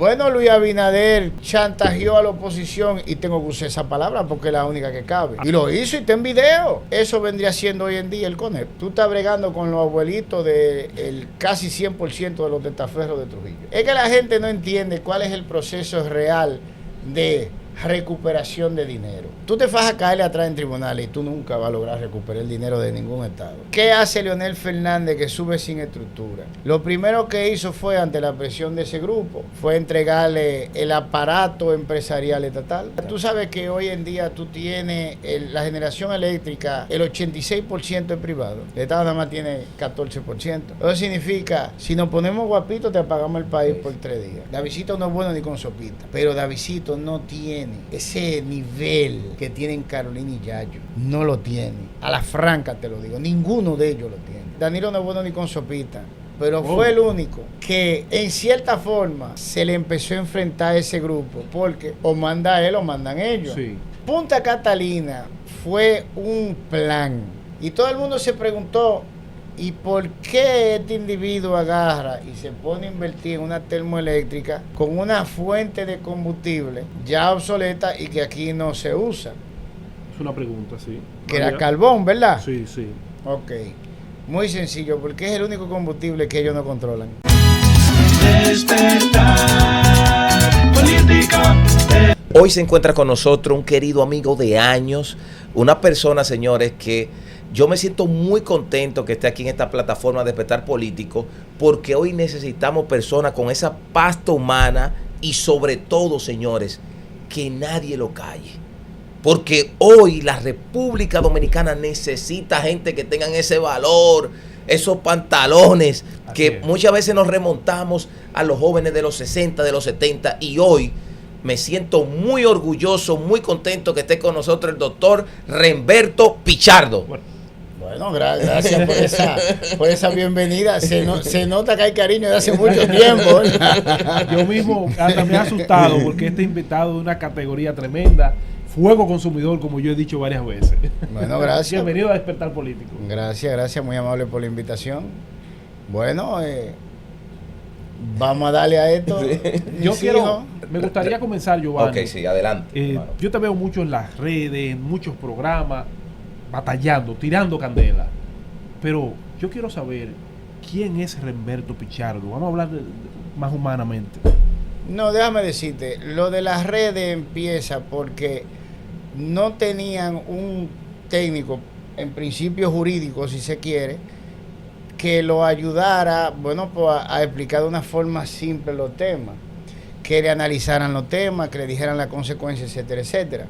Bueno, Luis Abinader chantajeó a la oposición y tengo que usar esa palabra porque es la única que cabe. Y lo hizo y está en video. Eso vendría siendo hoy en día el CONEP. Tú estás bregando con los abuelitos del casi 100% de los testaferros de Trujillo. Es que la gente no entiende cuál es el proceso real de recuperación de dinero. Tú te vas a caerle atrás en tribunales y tú nunca vas a lograr recuperar el dinero de ningún estado. ¿Qué hace Leonel Fernández que sube sin estructura? Lo primero que hizo fue, ante la presión de ese grupo, fue entregarle el aparato empresarial estatal. Tú sabes que hoy en día tú tienes la generación eléctrica, el 86% es privado. El Estado nada más tiene 14%. Eso significa, si nos ponemos guapitos, te apagamos el país por 3 días. Davidcito no es bueno ni con sopita, pero Davidcito no tiene ese nivel que tienen Carolina y Yayo. No lo tiene. A la franca te lo digo. Ninguno de ellos lo tiene. Danilo no es bueno ni con sopita, pero fue el único que en cierta forma se le empezó a enfrentar a ese grupo, porque o manda él o mandan ellos. Sí. Punta Catalina fue un plan y todo el mundo se preguntó: ¿y por qué este individuo agarra y se pone a invertir en una termoeléctrica con una fuente de combustible ya obsoleta y que aquí no se usa? Es una pregunta, sí. Que era carbón, ¿verdad? Sí, sí. Ok. Muy sencillo, porque es el único combustible que ellos no controlan. Hoy se encuentra con nosotros un querido amigo de años, una persona, señores, que yo me siento muy contento que esté aquí en esta plataforma de Despertar Político, porque hoy necesitamos personas con esa pasta humana y sobre todo, señores, que nadie lo calle. Porque hoy la República Dominicana necesita gente que tengan ese valor, esos pantalones, que muchas veces nos remontamos a los jóvenes de los 60, de los 70, y hoy me siento muy orgulloso, muy contento que esté con nosotros el doctor Remberto Pichardo. Bueno, gracias por esa bienvenida. Se nota que hay cariño de hace mucho tiempo. Yo mismo hasta me he asustado porque este invitado de una categoría tremenda, fuego consumidor, como yo he dicho varias veces. Bueno, gracias. Bienvenido a Despertar Político. Gracias, muy amable por la invitación. Bueno, vamos a darle a esto. Me gustaría comenzar, Giovanni. Ok, sí, adelante. Yo te veo mucho en las redes, en muchos programas, batallando, tirando candela. Pero yo quiero saber quién es Remberto Pichardo. Vamos a hablar más humanamente. No, déjame decirte, lo de las redes empieza porque no tenían un técnico, en principio jurídico, si se quiere, que lo ayudara, bueno, pues a explicar de una forma simple los temas, que le analizaran los temas, que le dijeran las consecuencias, etcétera, etcétera.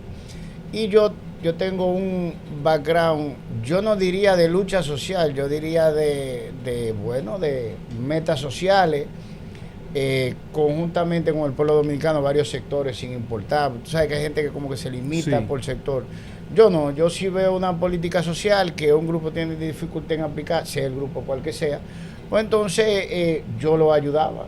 Y yo tengo un background, yo no diría de lucha social, yo diría de metas sociales, conjuntamente con el pueblo dominicano, varios sectores sin importar. Tú sabes que hay gente que como que se limita por sector. Yo no, yo sí veo una política social que un grupo tiene dificultad en aplicar, sea el grupo cual que sea, pues entonces yo lo ayudaba.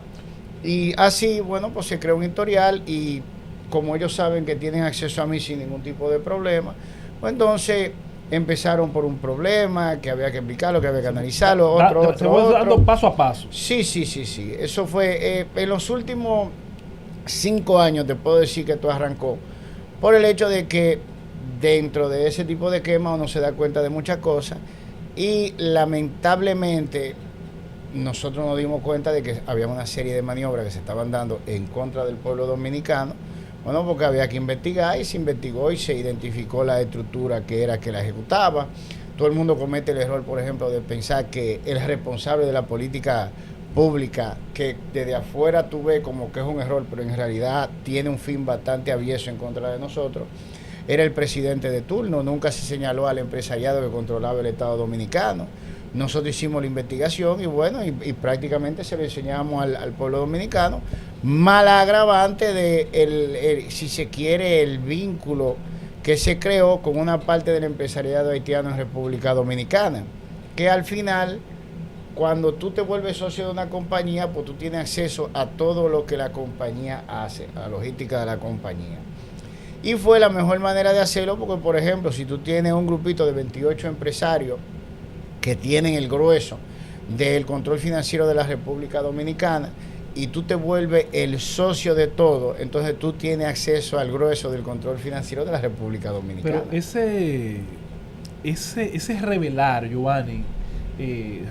Y así, bueno, pues se creó un historial y como ellos saben que tienen acceso a mí sin ningún tipo de problema, pues entonces empezaron por un problema que había que explicarlo, que había que analizarlo, otro. Dando paso a paso. Sí. Eso fue en los últimos 5 años, te puedo decir que todo arrancó por el hecho de que dentro de ese tipo de quema uno se da cuenta de muchas cosas y lamentablemente nosotros nos dimos cuenta de que había una serie de maniobras que se estaban dando en contra del pueblo dominicano. Bueno, porque había que investigar y se investigó y se identificó la estructura que era que la ejecutaba. Todo el mundo comete el error, por ejemplo, de pensar que el responsable de la política pública, que desde afuera tú ves como que es un error, pero en realidad tiene un fin bastante avieso en contra de nosotros, era el presidente de turno. Nunca se señaló al empresariado que controlaba el Estado Dominicano. Nosotros hicimos la investigación y bueno, y prácticamente se le enseñamos al pueblo dominicano, mal agravante de, si se quiere, el vínculo que se creó con una parte del empresariado haitiano en República Dominicana, que al final, cuando tú te vuelves socio de una compañía, pues tú tienes acceso a todo lo que la compañía hace, a la logística de la compañía. Y fue la mejor manera de hacerlo porque, por ejemplo, si tú tienes un grupito de 28 empresarios que tienen el grueso del control financiero de la República Dominicana y tú te vuelves el socio de todo, entonces tú tienes acceso al grueso del control financiero de la República Dominicana. Pero ese revelar, Giovanni,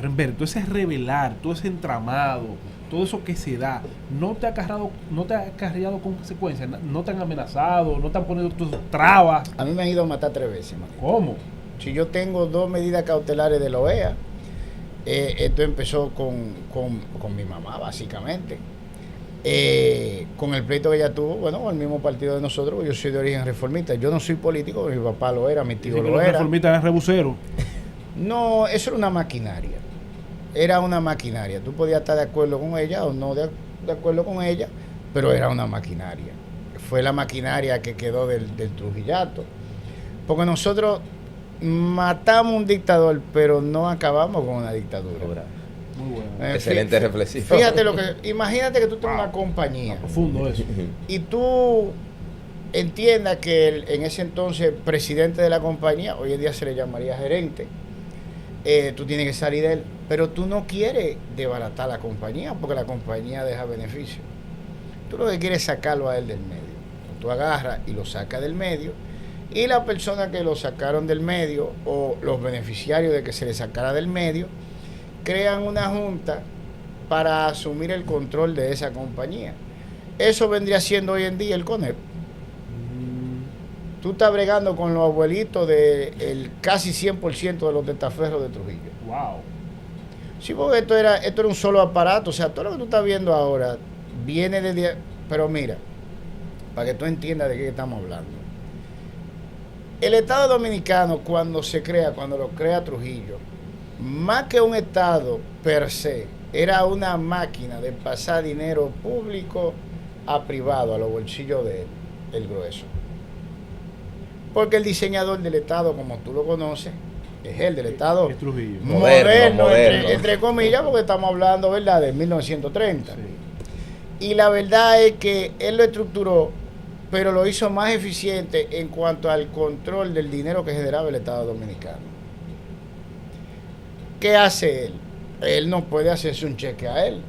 Remberto, ese revelar, todo ese entramado, todo eso que se da, no te ha acarreado consecuencias, no te han amenazado, no te han ponido tus trabas. A mí me han ido a matar 3 veces, María. ¿Cómo? Si yo tengo 2 medidas cautelares de la OEA, esto empezó con mi mamá, básicamente. Con el pleito que ella tuvo, bueno, el mismo partido de nosotros, yo soy de origen reformista. Yo no soy político, mi papá lo era, mi tío lo era. ¿Los reformistas eran rebuceros? No, eso era una maquinaria. Era una maquinaria. Tú podías estar de acuerdo con ella o no de acuerdo con ella, pero era una maquinaria. Fue la maquinaria que quedó del Trujillato. Porque nosotros matamos un dictador, pero no acabamos con una dictadura. Muy bueno. Excelente reflexión. Fíjate imagínate que tú tienes una compañía. Profundo eso. Y tú entiendas que en ese entonces presidente de la compañía, hoy en día se le llamaría gerente, tú tienes que salir de él, pero tú no quieres desbaratar la compañía porque la compañía deja beneficio. Tú lo que quieres es sacarlo a él del medio. Tú agarras y lo sacas del medio, y la persona que lo sacaron del medio o los beneficiarios de que se le sacara del medio crean una junta para asumir el control de esa compañía. Eso vendría siendo hoy en día el CONEP. Tú estás bregando con los abuelitos del casi 100% de los testaferros de Trujillo. Wow. Sí, porque esto era un solo aparato. O sea, todo lo que tú estás viendo ahora viene de... Pero mira, para que tú entiendas de qué estamos hablando. El Estado Dominicano, cuando lo crea Trujillo, más que un Estado per se, era una máquina de pasar dinero público a privado, a los bolsillos de él, el grueso. Porque el diseñador del Estado, como tú lo conoces, es el del Estado es Trujillo. moderno. Entre comillas, porque estamos hablando, ¿verdad?, de 1930. Sí. Y la verdad es que él lo estructuró, pero lo hizo más eficiente en cuanto al control del dinero que generaba el Estado Dominicano. ¿Qué hace él? Él no puede hacerse un cheque a él.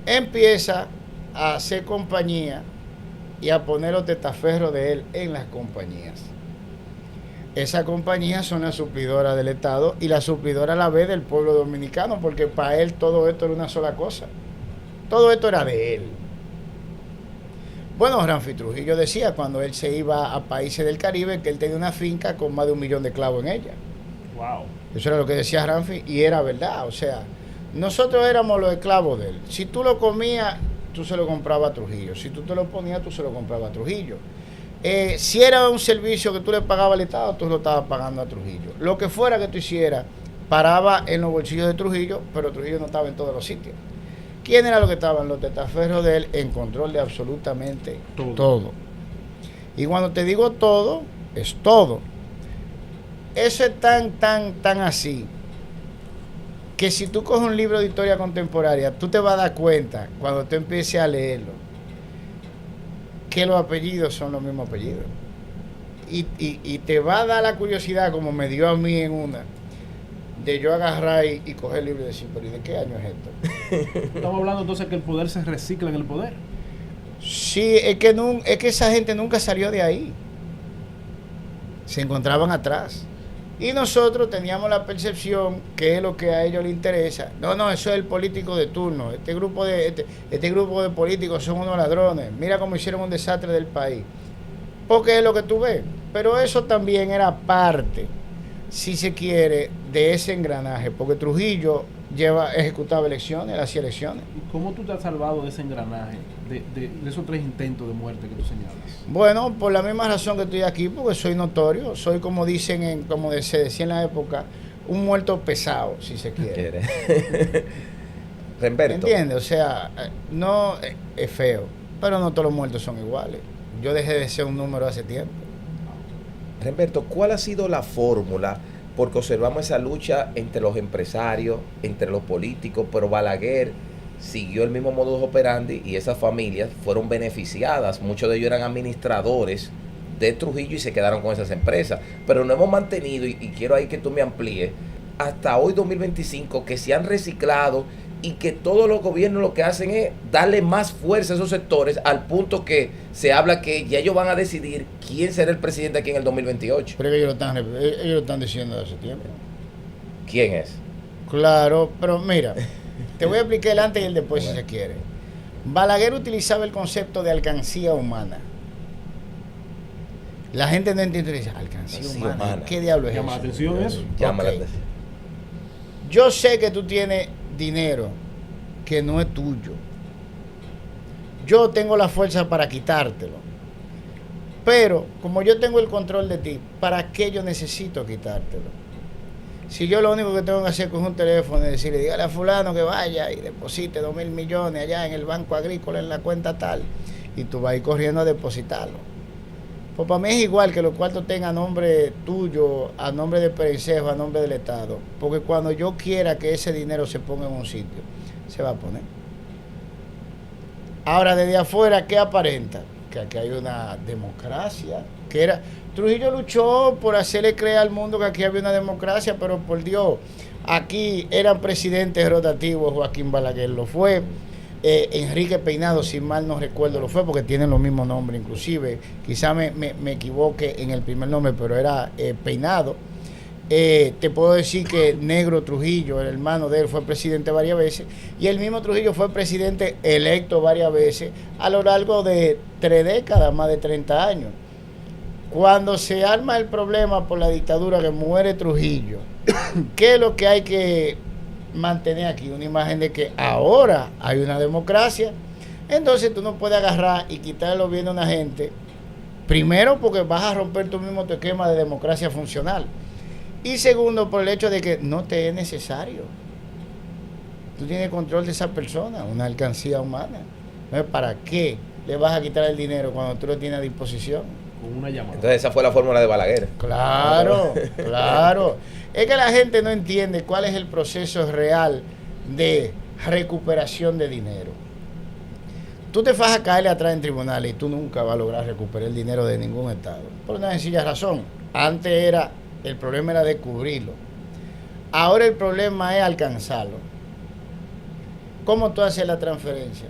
Empieza a hacer compañía y a poner los testaferros de él en las compañías. Esas compañías son las suplidoras del Estado y la suplidora a la vez del pueblo dominicano, porque para él todo esto era una sola cosa. Todo esto era de él. Bueno, Ramfi Trujillo decía cuando él se iba a países del Caribe que él tenía una finca con más de 1 millón de clavos en ella. Wow. Eso era lo que decía Ramfi y era verdad. O sea, nosotros éramos los esclavos de él. Si tú lo comías, tú se lo comprabas a Trujillo. Si tú te lo ponías, tú se lo comprabas a Trujillo. Si era un servicio que tú le pagabas al Estado, tú lo estabas pagando a Trujillo. Lo que fuera que tú hicieras, paraba en los bolsillos de Trujillo, pero Trujillo no estaba en todos los sitios. ¿Quién era lo que estaban? Los testaferros de él en control de absolutamente todo. Y cuando te digo todo, es todo. Eso es tan así, que si tú coges un libro de historia contemporánea, tú te vas a dar cuenta, cuando tú empieces a leerlo, que los apellidos son los mismos apellidos. Y te va a dar la curiosidad, como me dio a mí en una, de yo agarrar y coger el libro y decir, pero ¿y de qué año es esto? Estamos hablando entonces que el poder se recicla en el poder. Sí, es que esa gente nunca salió de ahí. Se encontraban atrás. Y nosotros teníamos la percepción que es lo que a ellos les interesa. No, eso es el político de turno. Este grupo de políticos son unos ladrones. Mira cómo hicieron un desastre del país. Porque es lo que tú ves. Pero eso también era parte, si se quiere, de ese engranaje. Porque Trujillo ejecutaba elecciones, él hacía elecciones. ¿Y cómo tú te has salvado de ese engranaje, de esos 3 intentos de muerte que tú señalas? Bueno, por la misma razón que estoy aquí, porque soy notorio, soy como como se decía en la época, un muerto pesado, si se quiere. Remberto. ¿Entiendes? O sea, no es feo, pero no todos los muertos son iguales. Yo dejé de ser un número hace tiempo. Remberto, ¿cuál ha sido la fórmula? Porque observamos esa lucha entre los empresarios, entre los políticos, pero Balaguer siguió el mismo modus operandi y esas familias fueron beneficiadas. Muchos de ellos eran administradores de Trujillo y se quedaron con esas empresas. Pero no hemos mantenido, y quiero ahí que tú me amplíes, hasta hoy 2025, que se han reciclado, y que todos los gobiernos lo que hacen es darle más fuerza a esos sectores al punto que se habla que ya ellos van a decidir quién será el presidente aquí en el 2028. Pero ellos lo están diciendo hace tiempo. ¿Quién es? Claro, pero mira, te voy a explicar el antes y el después si se quiere. Balaguer utilizaba el concepto de alcancía humana. La gente no entiende, dice, alcancía humana. ¿Qué diablo es eso? Llama la atención eso. Llama la Ok. atención. Yo sé que tú tienes dinero que no es tuyo. Yo tengo la fuerza para quitártelo. Pero, como yo tengo el control de ti, ¿para qué yo necesito quitártelo? Si yo lo único que tengo que hacer con un teléfono es decirle, dígale a fulano que vaya y deposite 2.000 millones allá en el Banco Agrícola en la cuenta tal, y tú vas a ir corriendo a depositarlo. Pues para mí es igual que los cuartos tengan a nombre tuyo, a nombre de Perencejo, a nombre del Estado. Porque cuando yo quiera que ese dinero se ponga en un sitio, se va a poner. Ahora, desde afuera, ¿qué aparenta? Que aquí hay una democracia. Trujillo luchó por hacerle creer al mundo que aquí había una democracia, pero por Dios, aquí eran presidentes rotativos. Joaquín Balaguer lo fue. Enrique Peinado, si mal no recuerdo, lo fue, porque tienen los mismos nombres, inclusive. Quizá me equivoque en el primer nombre, pero era Peinado. Te puedo decir que Negro Trujillo, el hermano de él, fue presidente varias veces, y el mismo Trujillo fue presidente electo varias veces a lo largo de 3 décadas, más de 30 años. Cuando se arma el problema por la dictadura, que muere Trujillo, ¿qué es lo que hay que mantener aquí? Una imagen de que ahora hay una democracia. Entonces tú no puedes agarrar y quitarle los bienes a una gente, primero porque vas a romper tú mismo tu esquema de democracia funcional, y segundo por el hecho de que no te es necesario. Tú tienes control de esa persona, una alcancía humana. Entonces, ¿para qué le vas a quitar el dinero cuando tú lo tienes a disposición? Con una llamada. Entonces esa fue la fórmula de Balaguer. Claro, claro. Es que la gente no entiende cuál es el proceso real de recuperación de dinero. Tú te vas a caerle atrás en tribunales y tú nunca vas a lograr recuperar el dinero de ningún estado. Por una sencilla razón. Antes el problema era descubrirlo. Ahora el problema es alcanzarlo. ¿Cómo tú haces la transferencia?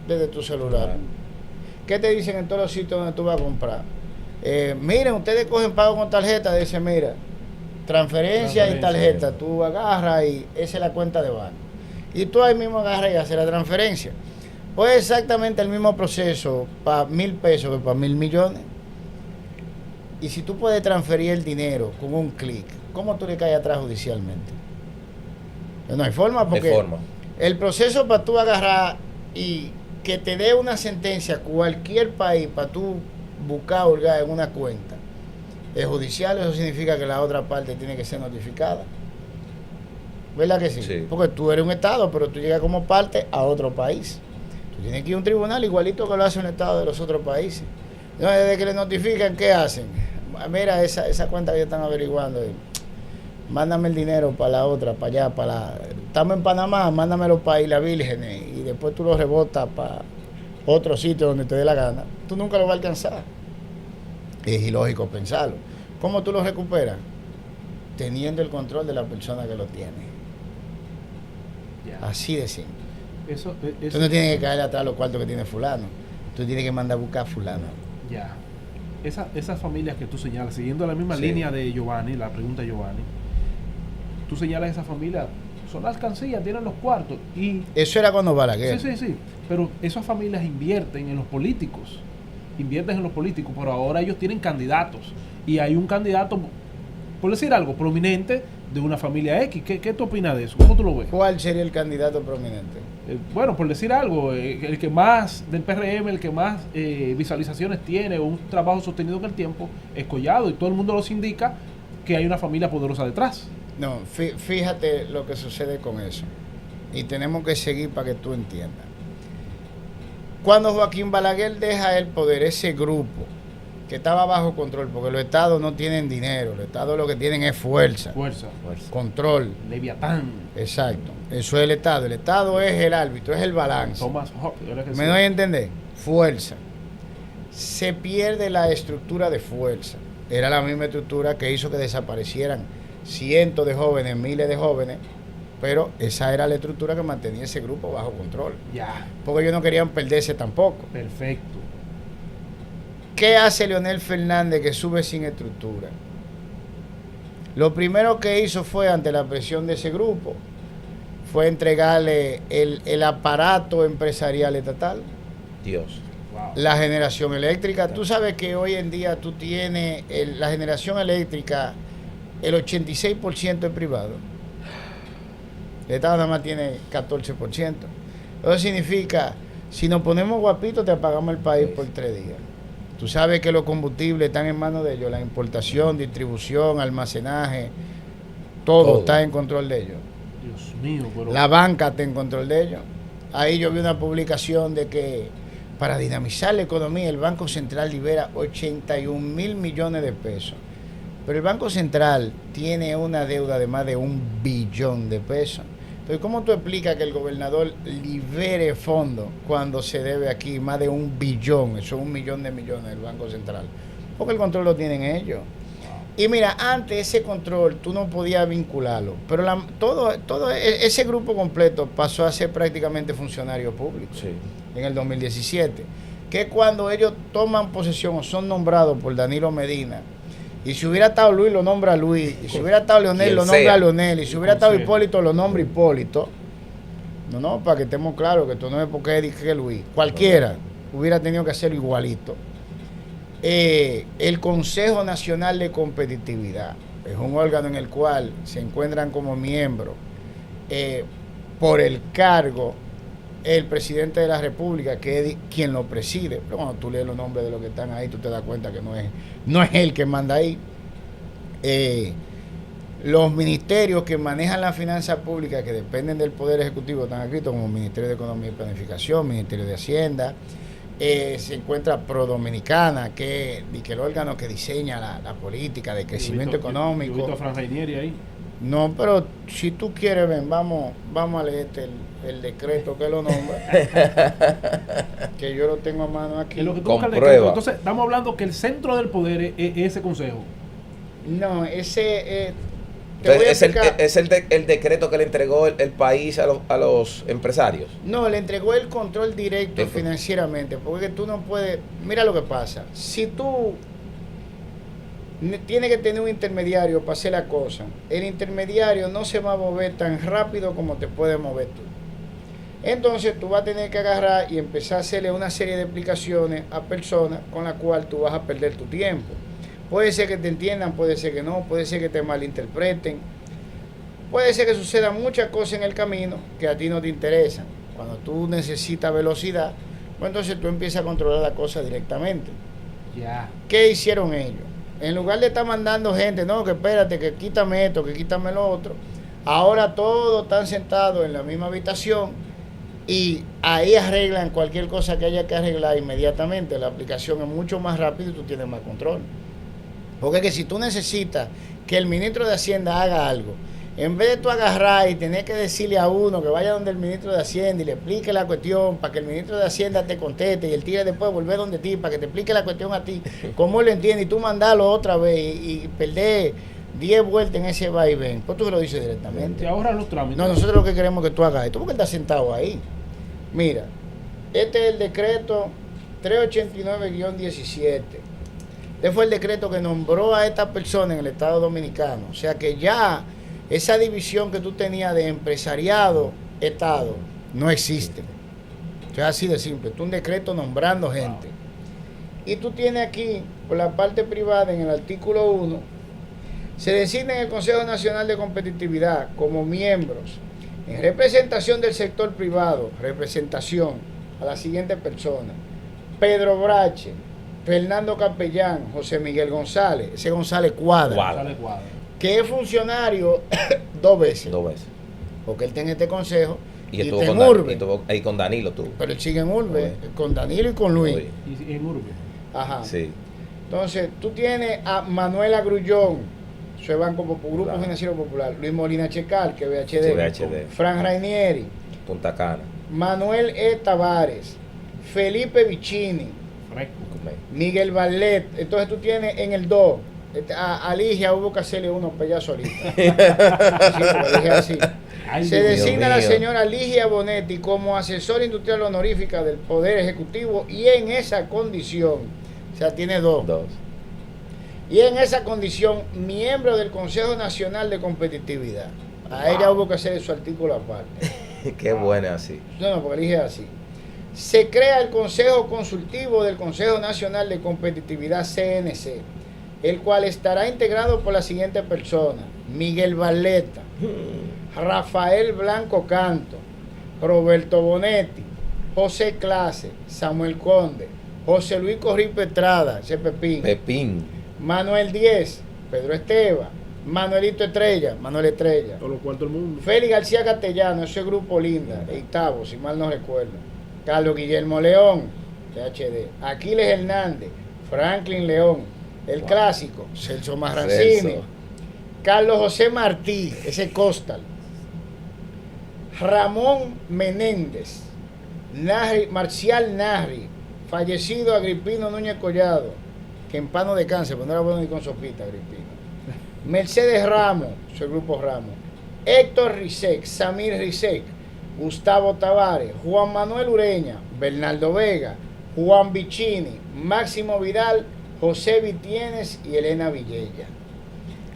Desde tu celular. ¿Qué te dicen en todos los sitios donde tú vas a comprar? Miren, ustedes cogen pago con tarjeta. Dice, mira, transferencia y tarjeta. Tú agarras y esa es la cuenta de banco. Y tú ahí mismo agarras y haces la transferencia. Pues exactamente el mismo proceso para 1.000 pesos que para 1.000 millones. Y si tú puedes transferir el dinero con un clic, ¿cómo tú le caes atrás judicialmente? No hay forma, porque De forma. el proceso para tú agarrar y que te dé una sentencia cualquier país para tú buscar hurgar en una cuenta es judicial. Eso significa que la otra parte tiene que ser notificada, ¿verdad que sí? Sí. Porque tú eres un estado, pero tú llegas como parte a otro país. Tú tienes que ir a un tribunal igualito que lo hace un estado de los otros países. Entonces, desde que le notifican, ¿qué hacen? Mira, esa cuenta que están averiguando, mándame el dinero para la otra, para allá, para la... Estamos en Panamá, mándamelo para Isla Vírgenes, y después tú lo rebotas para otro sitio donde te dé la gana. Tú nunca lo vas a alcanzar. Es ilógico pensarlo. ¿Cómo tú lo recuperas? Teniendo el control de la persona que lo tiene. Ya. Así de simple. Eso, Tú no tienes que caerle atrás los cuartos que tiene fulano. Tú tienes que mandar a buscar a fulano. Ya. Esas familias que tú señalas, siguiendo la misma Sí. línea de Giovanni, la pregunta de Giovanni, tú señalas esas familias, son alcancías, tienen los cuartos y... Eso era cuando Balaguer. Sí, pero esas familias invierten en los políticos, pero ahora ellos tienen candidatos y hay un candidato, por decir algo, prominente de una familia X. ¿Qué tú opinas de eso? ¿Cómo tú lo ves? ¿Cuál sería el candidato prominente? Bueno, por decir algo, el que más del PRM, el que más visualizaciones tiene, un trabajo sostenido en el tiempo, es Collado, y todo el mundo los indica que hay una familia poderosa detrás. No, fíjate lo que sucede con eso. Y tenemos que seguir para que tú entiendas. Cuando Joaquín Balaguer deja el poder, ese grupo que estaba bajo control, porque los estados no tienen dinero, los estados lo que tienen es fuerza, Fuerza. control. Leviatán. Exacto, eso es el estado. El estado es el árbitro, es el balance. Thomas Hobbes. ¿Verdad que ¿Me sí? doy a entender? Fuerza. Se pierde la estructura de fuerza. Era la misma estructura que hizo que desaparecieran cientos de jóvenes, miles de jóvenes, Pero esa era la estructura que mantenía ese grupo bajo control. Ya, Porque ellos no querían perderse tampoco. perfecto. ¿Qué hace Leonel Fernández que sube sin estructura? Lo primero que hizo fue, ante la presión de ese grupo, fue entregarle el aparato empresarial estatal, Dios. Wow. la generación eléctrica. Tú sabes que hoy en día tú tienes la generación eléctrica, el 86% es privado. El Estado nada más tiene 14%. Eso significa, si nos ponemos guapitos, te apagamos el país por 3 días. Tú sabes que los combustibles están en manos de ellos, la importación, distribución, almacenaje, todo está en control de ellos. Dios mío, pero... La banca está en control de ellos. Ahí yo vi una publicación de que para dinamizar la economía el Banco Central libera 81,000 millones de pesos. Pero el Banco Central tiene una deuda de más de 1 billón de pesos. Entonces, ¿cómo tú explicas que el gobernador libere fondos cuando se debe aquí más de 1 billón? Eso es 1 millón de millones del Banco Central. Porque el control lo tienen ellos. Y mira, antes ese control tú no podías vincularlo, pero todo ese grupo completo pasó a ser prácticamente funcionario público Sí. en el 2017, que cuando ellos toman posesión o son nombrados por Danilo Medina, y si hubiera estado Luis lo nombra Luis, y si hubiera estado Leonel Quien lo nombra sea. Leonel, y si hubiera estado Consejo. Hipólito lo nombra Hipólito. No, para que estemos claros que esto no es porque dije Luis, cualquiera hubiera tenido que hacerlo igualito. El Consejo Nacional de Competitividad es un órgano en el cual se encuentran como miembros por el cargo el presidente de la República, que es quien lo preside. Pero cuando tú lees los nombres de los que están ahí, tú te das cuenta que no es él que manda ahí. Los ministerios que manejan la finanza pública, que dependen del Poder Ejecutivo, están escritos como Ministerio de Economía y Planificación, Ministerio de Hacienda. Se encuentra Pro Dominicana, que es el órgano que diseña la política de crecimiento económico. Yo he visto a Fran Rainieri ahí. No, pero si tú quieres, ven, vamos a leerte el decreto que lo nombra. Que yo lo tengo a mano aquí. En lo que tú Comprueba. buscas el decreto. Entonces, estamos hablando que el centro del poder es ese consejo. No, ese... te voy a Entonces, explicar. es el decreto que le entregó el país a los empresarios. No, le entregó el control directo Esto. financieramente, porque tú no puedes... Mira lo que pasa. Si tú tienes que tener un intermediario para hacer la cosa, el intermediario no se va a mover tan rápido como te puedes mover tú. Entonces tú vas a tener que agarrar y empezar a hacerle una serie de explicaciones a personas con las cuales tú vas a perder tu tiempo. Puede ser que te entiendan, puede ser que no, puede ser que te malinterpreten. Puede ser que sucedan muchas cosas en el camino que a ti no te interesan. Cuando tú necesitas velocidad, pues entonces tú empiezas a controlar la cosa directamente. Ya. ¿Qué hicieron ellos? En lugar de estar mandando gente, no, que espérate, que quítame esto, que quítame lo otro, ahora todos están sentados en la misma habitación y ahí arreglan cualquier cosa que haya que arreglar inmediatamente. La aplicación es mucho más rápida y tú tienes más control. Porque es que si tú necesitas que el ministro de Hacienda haga algo, en vez de tú agarrar y tener que decirle a uno que vaya donde el ministro de Hacienda y le explique la cuestión para que el ministro de Hacienda te conteste y el tigre después volver donde ti para que te explique la cuestión a ti, cómo él lo entiende, y tú mandarlo otra vez y perder 10 vueltas en ese vaivén, pues tú me lo dices directamente. Te ahorran los trámites. No, nosotros lo que queremos es que tú hagas esto, porque él está sentado ahí. Mira, este es el decreto 389-17. Este fue el decreto que nombró a esta persona en el Estado Dominicano. O sea que ya esa división que tú tenías de empresariado, Estado, no existe. O sea, así de simple. Tú un decreto nombrando gente. Y tú tienes aquí, por la parte privada, en el artículo 1, se designa en el Consejo Nacional de Competitividad como miembros, en representación del sector privado, representación a la siguiente persona: Pedro Brache, Fernando Capellán, José Miguel González, ese González Cuadra, Sale cuadro. que es funcionario 2 veces, 2 veces. porque él está en este consejo Y y estuvo está con, en Urbe, y estuvo ahí con Danilo, tú. pero él sigue en Urbe, con Danilo y con Luis. Oye, Y en Urbe. Ajá. sí. Entonces, tú tienes a Manuela Grullón, eso es Banco Grupo Claro. Financiero Popular, Luis Molina Checal, que es Sí, VHD, VHD. Fran Rainieri, Punta Cana. Manuel E. Tavares, Felipe Vicini, Fresco. Miguel Barlet. Entonces tú tienes en el 2 A Ligia hubo que hacerle unos pellazos ahorita. Sí, porque dije así. Ay, Se Dios designa a la mío. señora Ligia Bonetti como asesora industrial honorífica del Poder Ejecutivo y en esa condición, o sea, tiene dos. Y en esa condición, miembro del Consejo Nacional de Competitividad. A ella hubo que hacer su artículo aparte. Qué buena así. No, porque dije así. Se crea el Consejo Consultivo del Consejo Nacional de Competitividad CNC, el cual estará integrado por las siguientes personas: Miguel Barletta, Rafael Blanco Canto, Roberto Bonetti, José Clase, Samuel Conde, José Luis Corripe Estrada, ese Pepín. Manuel Díez, Pedro Esteva, Manuelito Estrella, Manuel Estrella, Todos los cuartos del mundo. Félix García Castellano, ese grupo Linda, octavo, si mal no recuerdo. Carlos Guillermo León, PhD. Aquiles Hernández, Franklin León, el clásico, Celso Marrancini, Celso. Carlos José Martí, ese Costal, Ramón Menéndez, Marcial Narri, fallecido Agripino Núñez Collado, que en pano de cáncer, pero no era bueno ni con sopita, Agripino. Mercedes Ramos, su grupo Ramos, Héctor Rizek, Samir Rizek, Gustavo Tavares, Juan Manuel Ureña, Bernardo Vega, Juan Vicini, Máximo Vidal, José Vitienes y Elena Villella.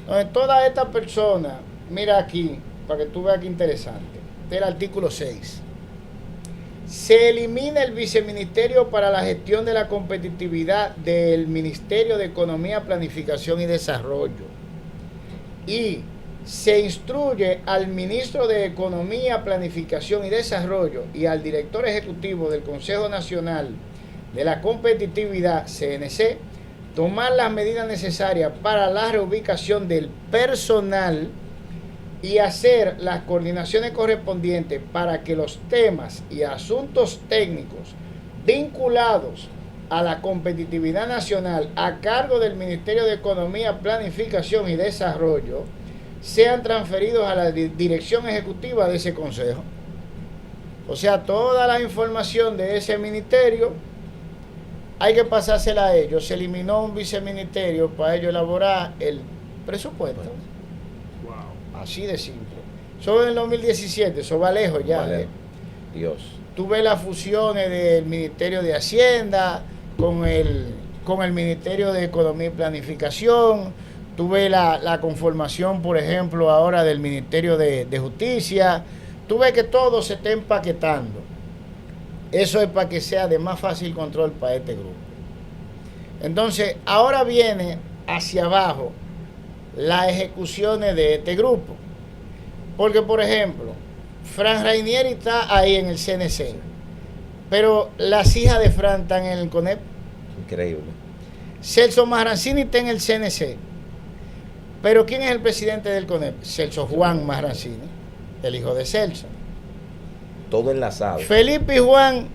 Entonces, todas estas personas, mira aquí, para que tú veas qué interesante, del artículo 6. Se elimina el viceministerio para la gestión de la competitividad del Ministerio de Economía, Planificación y Desarrollo. Y se instruye al ministro de Economía, Planificación y Desarrollo y al director ejecutivo del Consejo Nacional de la Competitividad, CNC, tomar las medidas necesarias para la reubicación del personal y hacer las coordinaciones correspondientes para que los temas y asuntos técnicos vinculados a la competitividad nacional a cargo del Ministerio de Economía, Planificación y Desarrollo sean transferidos a la dirección ejecutiva de ese consejo. O sea, toda la información de ese ministerio hay que pasársela a ellos. Se eliminó un viceministerio para ellos elaborar el presupuesto. Wow. Así de simple. Eso en el 2017, eso va lejos ya. Vale. Dios. Tú ves las fusiones del Ministerio de Hacienda con el Ministerio de Economía y Planificación. Tú ves la conformación, por ejemplo, ahora del Ministerio de Justicia. Tú ves que todo se está empaquetando. Eso es para que sea de más fácil control para este grupo. Entonces, ahora viene hacia abajo las ejecuciones de este grupo. Porque, por ejemplo, Fran Rainieri está ahí en el CNC, pero las hijas de Fran están en el CONEP. Increíble. Celso Marrancini está en el CNC, pero ¿quién es el presidente del CONEP? Celso Juan Marrancini, el hijo de Celso. Todo enlazado. Felipe y Juan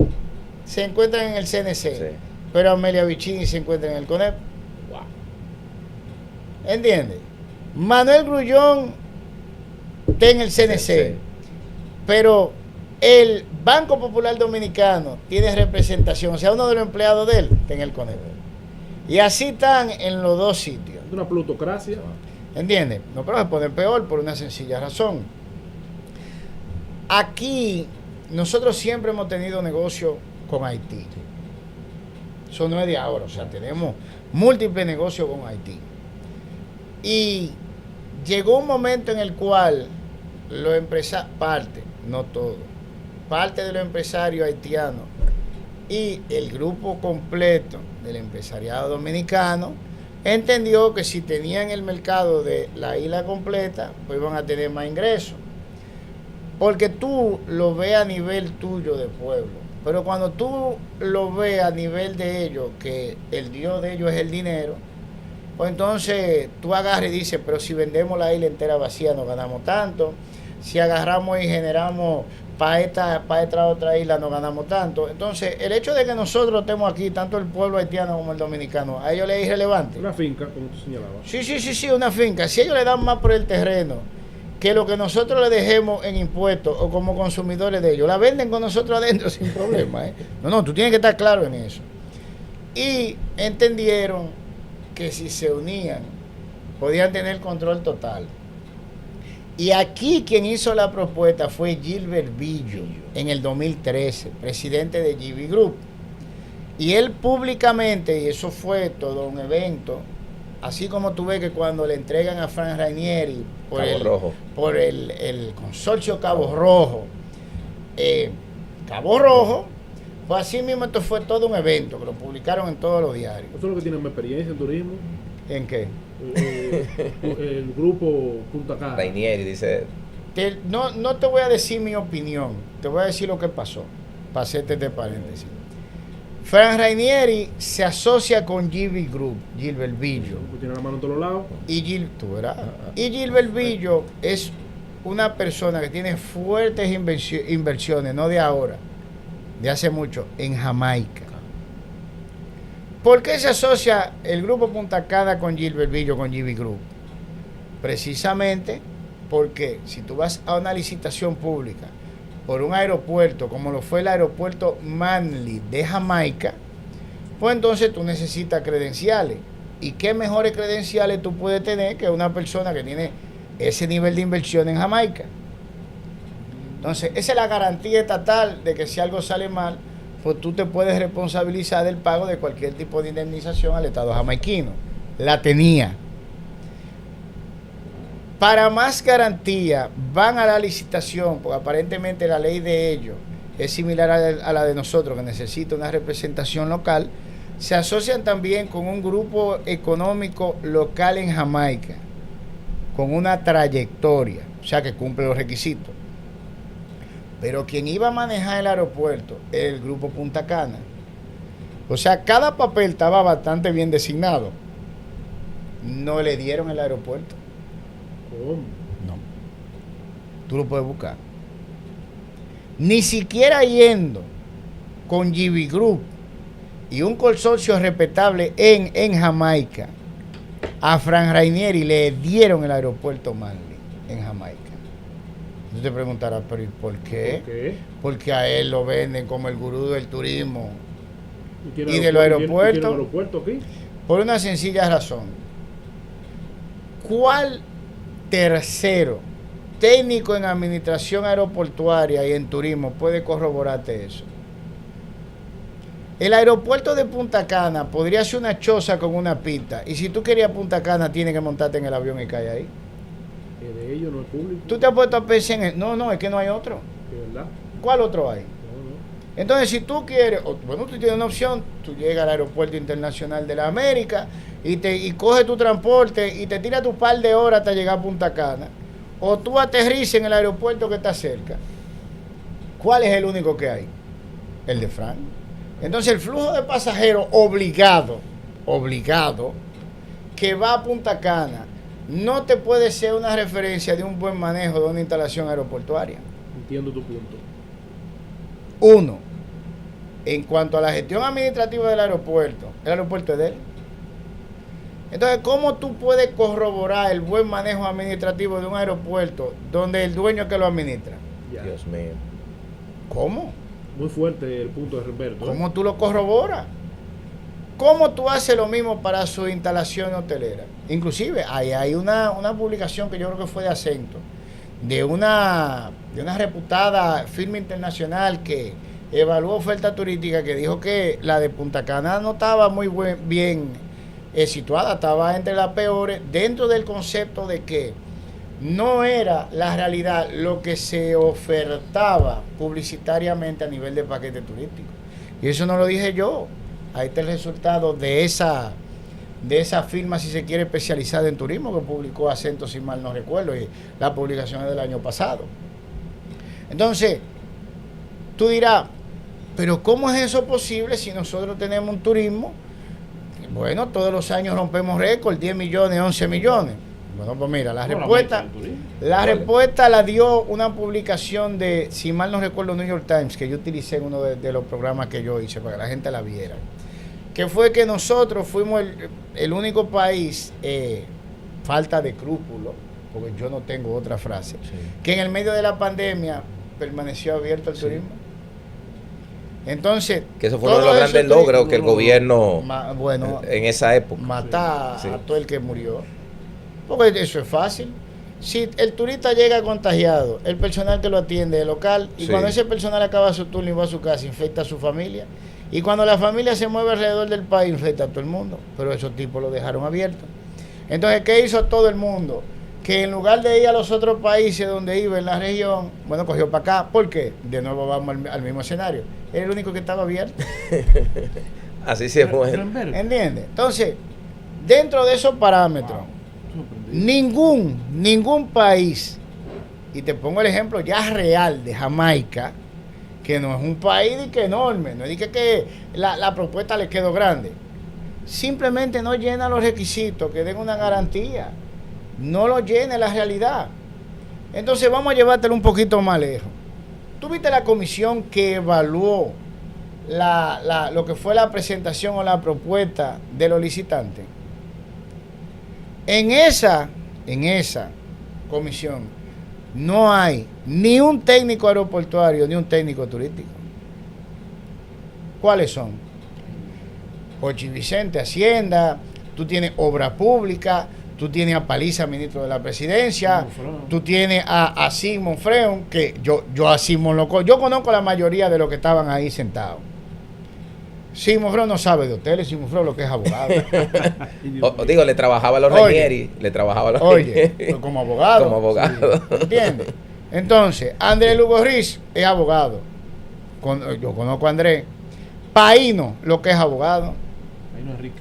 se encuentran en el CNC, Sí. pero Amelia Vicini se encuentra en el CONEP. Wow. ¿Entiendes? Manuel Grullón está en el CNC, Sí. pero el Banco Popular Dominicano tiene representación, o sea, uno de los empleados de él está en el CONEP. Y así están en los dos sitios. Es una plutocracia. ¿Entiendes? No, pero se pone peor por una sencilla razón. Aquí nosotros siempre hemos tenido negocio con Haití. Eso no es de ahora, o sea, tenemos múltiples negocios con Haití. Y llegó un momento en el cual los empresarios, no todo, parte de los empresarios haitianos y el grupo completo del empresariado dominicano entendió que si tenían el mercado de la isla completa, pues iban a tener más ingresos. Porque tú lo ves a nivel tuyo de pueblo, pero cuando tú lo ves a nivel de ellos, que el Dios de ellos es el dinero, pues entonces tú agarras y dices, pero si vendemos la isla entera vacía no ganamos tanto, si agarramos y generamos para esta otra isla no ganamos tanto. Entonces el hecho de que nosotros estemos aquí, tanto el pueblo haitiano como el dominicano, a ellos les es irrelevante. Una finca, como tú señalabas. Sí, una finca. Si ellos le dan más por el terreno que lo que nosotros le dejemos en impuestos o como consumidores de ellos, la venden con nosotros adentro sin problema. No, tú tienes que estar claro en eso. Y entendieron que si se unían podían tener control total. Y aquí quien hizo la propuesta fue Gilbert Billo en el 2013, presidente de GB Group. Y él públicamente, y eso fue todo un evento, así como tú ves que cuando le entregan a Frank Rainieri por el consorcio Cabo Rojo, pues así mismo esto fue todo un evento, que lo publicaron en todos los diarios. ¿Eso es lo que tienen experiencia en turismo? ¿En qué? El grupo Punta Cana. Rainieri dice. No te voy a decir mi opinión, te voy a decir lo que pasó, para hacerte este paréntesis. Frank Rainieri se asocia con GB Group, Gilbert Billo. Tiene la mano en todos lados. Y Gilbert Billo es una persona que tiene fuertes inversiones, no de ahora, de hace mucho, en Jamaica. ¿Por qué se asocia el grupo Punta Cana con Gilbert Billo, con GB Group? Precisamente porque si tú vas a una licitación pública por un aeropuerto, como lo fue el aeropuerto Manly de Jamaica, pues entonces tú necesitas credenciales. ¿Y qué mejores credenciales tú puedes tener que una persona que tiene ese nivel de inversión en Jamaica? Entonces, esa es la garantía estatal de que si algo sale mal, pues tú te puedes responsabilizar del pago de cualquier tipo de indemnización al Estado jamaiquino. La tenía. Para más garantía, van a la licitación, porque aparentemente la ley de ellos es similar a la de nosotros, que necesita una representación local. Se asocian también con un grupo económico local en Jamaica, con una trayectoria, o sea que cumple los requisitos. Pero quien iba a manejar el aeropuerto era el grupo Punta Cana. O sea, cada papel estaba bastante bien designado. No le dieron el aeropuerto. ¿Cómo? No. Tú lo puedes buscar. Ni siquiera yendo con GB Group y un consorcio respetable en Jamaica, a Frank Rainieri le dieron el aeropuerto Manly en Jamaica. Tú te preguntarás, ¿pero y por qué? ¿Por qué? Porque a él lo venden como el gurú del turismo ¿Y de los aeropuertos. ¿Tiene aeropuerto aquí? Por una sencilla razón. ¿Cuál tercero técnico en administración aeroportuaria y en turismo puede corroborarte eso? El aeropuerto de Punta Cana podría ser una choza con una pista, y si tú querías Punta Cana tienes que montarte en el avión y caer ahí. Que de ellos no es público. Tú te has puesto a pensar en no, es que no hay otro. ¿De verdad? ¿Cuál otro hay? No. Entonces, si tú quieres, bueno, tú tienes una opción, tú llegas al Aeropuerto Internacional de la América y coges tu transporte y te tiras tu par de horas hasta llegar a Punta Cana, o tú aterrizas en el aeropuerto que está cerca. ¿Cuál es el único que hay? El de Frank. Entonces, el flujo de pasajeros obligado, que va a Punta Cana, no te puede ser una referencia de un buen manejo de una instalación aeroportuaria. Entiendo tu punto. Uno, en cuanto a la gestión administrativa del aeropuerto, el aeropuerto es de él. Entonces, ¿cómo tú puedes corroborar el buen manejo administrativo de un aeropuerto donde el dueño es que lo administra? Ya. Dios mío. ¿Cómo? Muy fuerte el punto de Roberto. ¿Cómo tú lo corroboras? ¿Cómo tú haces lo mismo para su instalación hotelera? Inclusive, hay una publicación que yo creo que fue de Acento, de una reputada firma internacional que evaluó oferta turística, que dijo que la de Punta Cana no estaba muy bien situada, estaba entre las peores, dentro del concepto de que no era la realidad lo que se ofertaba publicitariamente a nivel de paquete turístico. Y eso no lo dije yo. Ahí está el resultado de esa firma, si se quiere, especializada en turismo, que publicó Acento, si mal no recuerdo, y la publicación es del año pasado. Entonces, tú dirás, pero ¿cómo es eso posible si nosotros tenemos un turismo? Bueno, todos los años rompemos récord, 10 millones, 11 millones. Bueno, pues mira, la respuesta la dio una publicación de, si mal no recuerdo, New York Times, que yo utilicé en uno de los programas que yo hice para que la gente la viera, que fue que nosotros fuimos el único país, falta de escrúpulo, porque yo no tengo otra frase, sí, que en el medio de la pandemia permaneció abierto el turismo. Entonces, que eso fue uno de los grandes logros que el gobierno, bueno, en esa época, matar sí, a todo el que murió. Porque eso es fácil. Si el turista llega contagiado, el personal que lo atiende es local, y Sí. cuando ese personal acaba su turno y va a su casa, infecta a su familia. Y cuando la familia se mueve alrededor del país, infecta a todo el mundo. Pero esos tipos lo dejaron abierto. Entonces, ¿qué hizo todo el mundo? Que en lugar de ir a los otros países donde iba en la región, bueno, cogió para acá. ¿Por qué? De nuevo vamos al mismo escenario. Era el único que estaba abierto. Así se Pero, fue. Renberg, ¿Entiendes? Entonces, dentro de esos parámetros, sorprendido. ningún país, y te pongo el ejemplo ya real de Jamaica, que no es un país de que enorme, no es de que la propuesta le quedó grande, simplemente no llena los requisitos que den una garantía, no lo llena la realidad. Entonces vamos a llevártelo un poquito más lejos. ¿Tú viste la comisión que evaluó lo que fue la presentación o la propuesta de los licitantes? En esa comisión no hay ni un técnico aeroportuario ni un técnico turístico. ¿Cuáles son? Jochi Vicente, Hacienda, tú tienes Obra Pública, tú tienes a Paliza, ministro de la Presidencia, tú tienes a Simón Freon, que yo a Simón yo conozco a la mayoría de los que estaban ahí sentados. Simón Freon no sabe de hoteles, Simón Freon lo que es abogado. Digo, le trabajaba a los Oye. Ranieri, le trabajaba a los Oye, pues como abogado. Como abogado. Sí, ¿entiendes? Entonces, Andrés Lugo Riz es abogado. Yo conozco a Andrés. Paino, lo que es abogado. Ahí no es rico.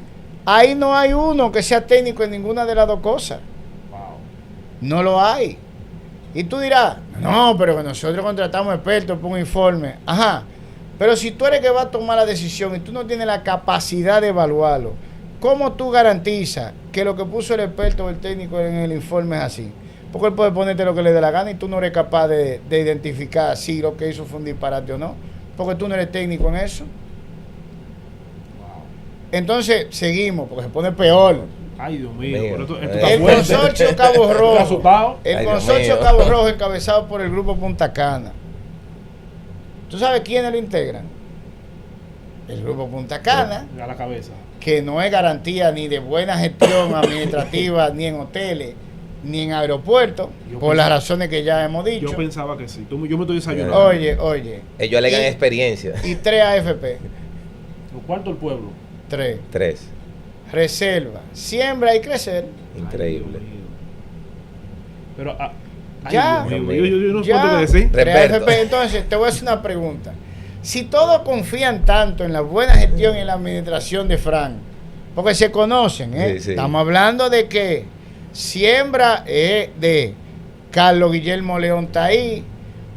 Ahí no hay uno que sea técnico en ninguna de las dos cosas. Wow. No lo hay. Y tú dirás, no, pero que nosotros contratamos expertos por un informe. Ajá. Pero si tú eres que va a tomar la decisión y tú no tienes la capacidad de evaluarlo, ¿cómo tú garantizas que lo que puso el experto o el técnico en el informe es así? Porque él puede ponerte lo que le dé la gana y tú no eres capaz de identificar si lo que hizo fue un disparate o no. Porque tú no eres técnico en eso. Entonces, seguimos, porque se pone peor. Ay, Dios mío. Mío. Pero esto El está El fuerte. consorcio Cabo ¿Estás Rojo. asustado? El Ay, Dios consorcio mío. Cabo Rojo encabezado por el grupo Punta Cana. ¿Tú sabes quiénes lo integran? El grupo Punta Cana, A la cabeza. que no es garantía ni de buena gestión administrativa, ni en hoteles, ni en aeropuertos, Yo por las razones que ya hemos dicho. Yo pensaba que sí. Yo me estoy desayunando. Oye. Ellos alegan Y- experiencia. Y 3 AFP. Lo cuarto el pueblo. 3. 3. Reserva, siembra y crecer. Increíble. Ay, Dios mío. Pero, ay, Ya. Dios mío, yo no sé Ya. qué decir. 3 Remberto. AFP. Entonces, te voy a hacer una pregunta. Si todos confían tanto en la buena gestión y en la administración de Fran, porque se conocen, Sí, sí. Estamos hablando de que siembra es de Carlos Guillermo León está ahí,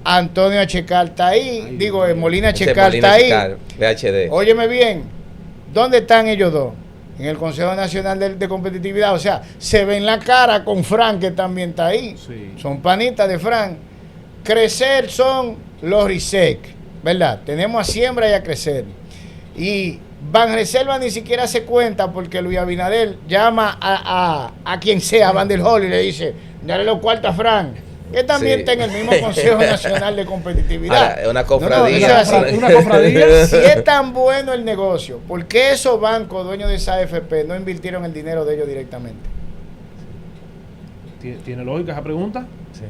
Antonio Achecal está ahí, Ay, digo, Dios mío. Molina Ese Achecal Molina está ahí. Checar, VHD. Óyeme bien, ¿dónde están ellos dos? En el Consejo Nacional de Competitividad. O sea, se ven la cara con Fran, que también está ahí. Sí. Son panitas de Fran. Crecer son los RISEC, ¿verdad? Tenemos a siembra y a crecer. Y Banreserva ni siquiera se cuenta porque Luis Abinader llama a quien sea, a Van der Hall, y le dice, dale los cuartos a Fran, que también Sí. está en el mismo Consejo Nacional de Competitividad. Ahora, es una No, cofradía. eso es así. Una cofradía. Si es tan bueno el negocio, ¿por qué esos bancos dueños de esa AFP no invirtieron el dinero de ellos directamente? ¿Tiene lógica esa pregunta? Sí.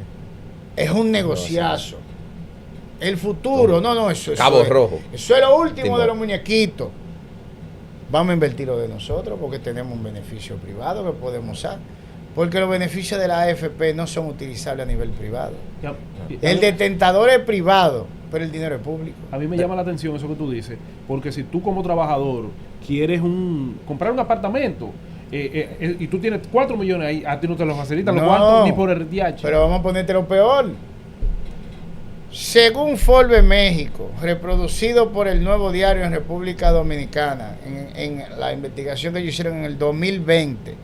Es un negociazo. El futuro, no, eso Cabo es, Rojo. Eso es lo último Timón. de los muñequitos. Vamos a invertirlo de nosotros porque tenemos un beneficio privado que podemos usar. Porque los beneficios de la AFP no son utilizables a nivel privado. Ya- El detentador es privado, pero el dinero es público. A mí me llama la atención eso que tú dices, porque si tú como trabajador quieres comprar un apartamento y tú tienes 4 millones ahí, a ti no te lo facilitan los No, cuantos ni por el DH. Pero vamos a ponerte lo peor. Según Forbes México, reproducido por el Nuevo Diario en República Dominicana, en la investigación que ellos hicieron en el 2020,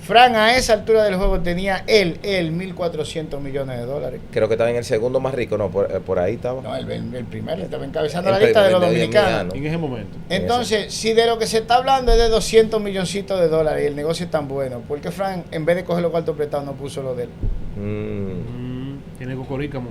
Fran a esa altura del juego tenía él 1.400 millones de dólares. Creo que estaba en el segundo más rico, no, por ahí estaba. No, el primero estaba encabezando El la lista de los primer dominicanos. en ese momento. Entonces, si de lo que se está hablando es de 200 milloncitos de dólares y el negocio es tan bueno, ¿por qué Fran, en vez de coger los cuartos prestados, no puso lo de él? Mm. Tiene cocorícamo.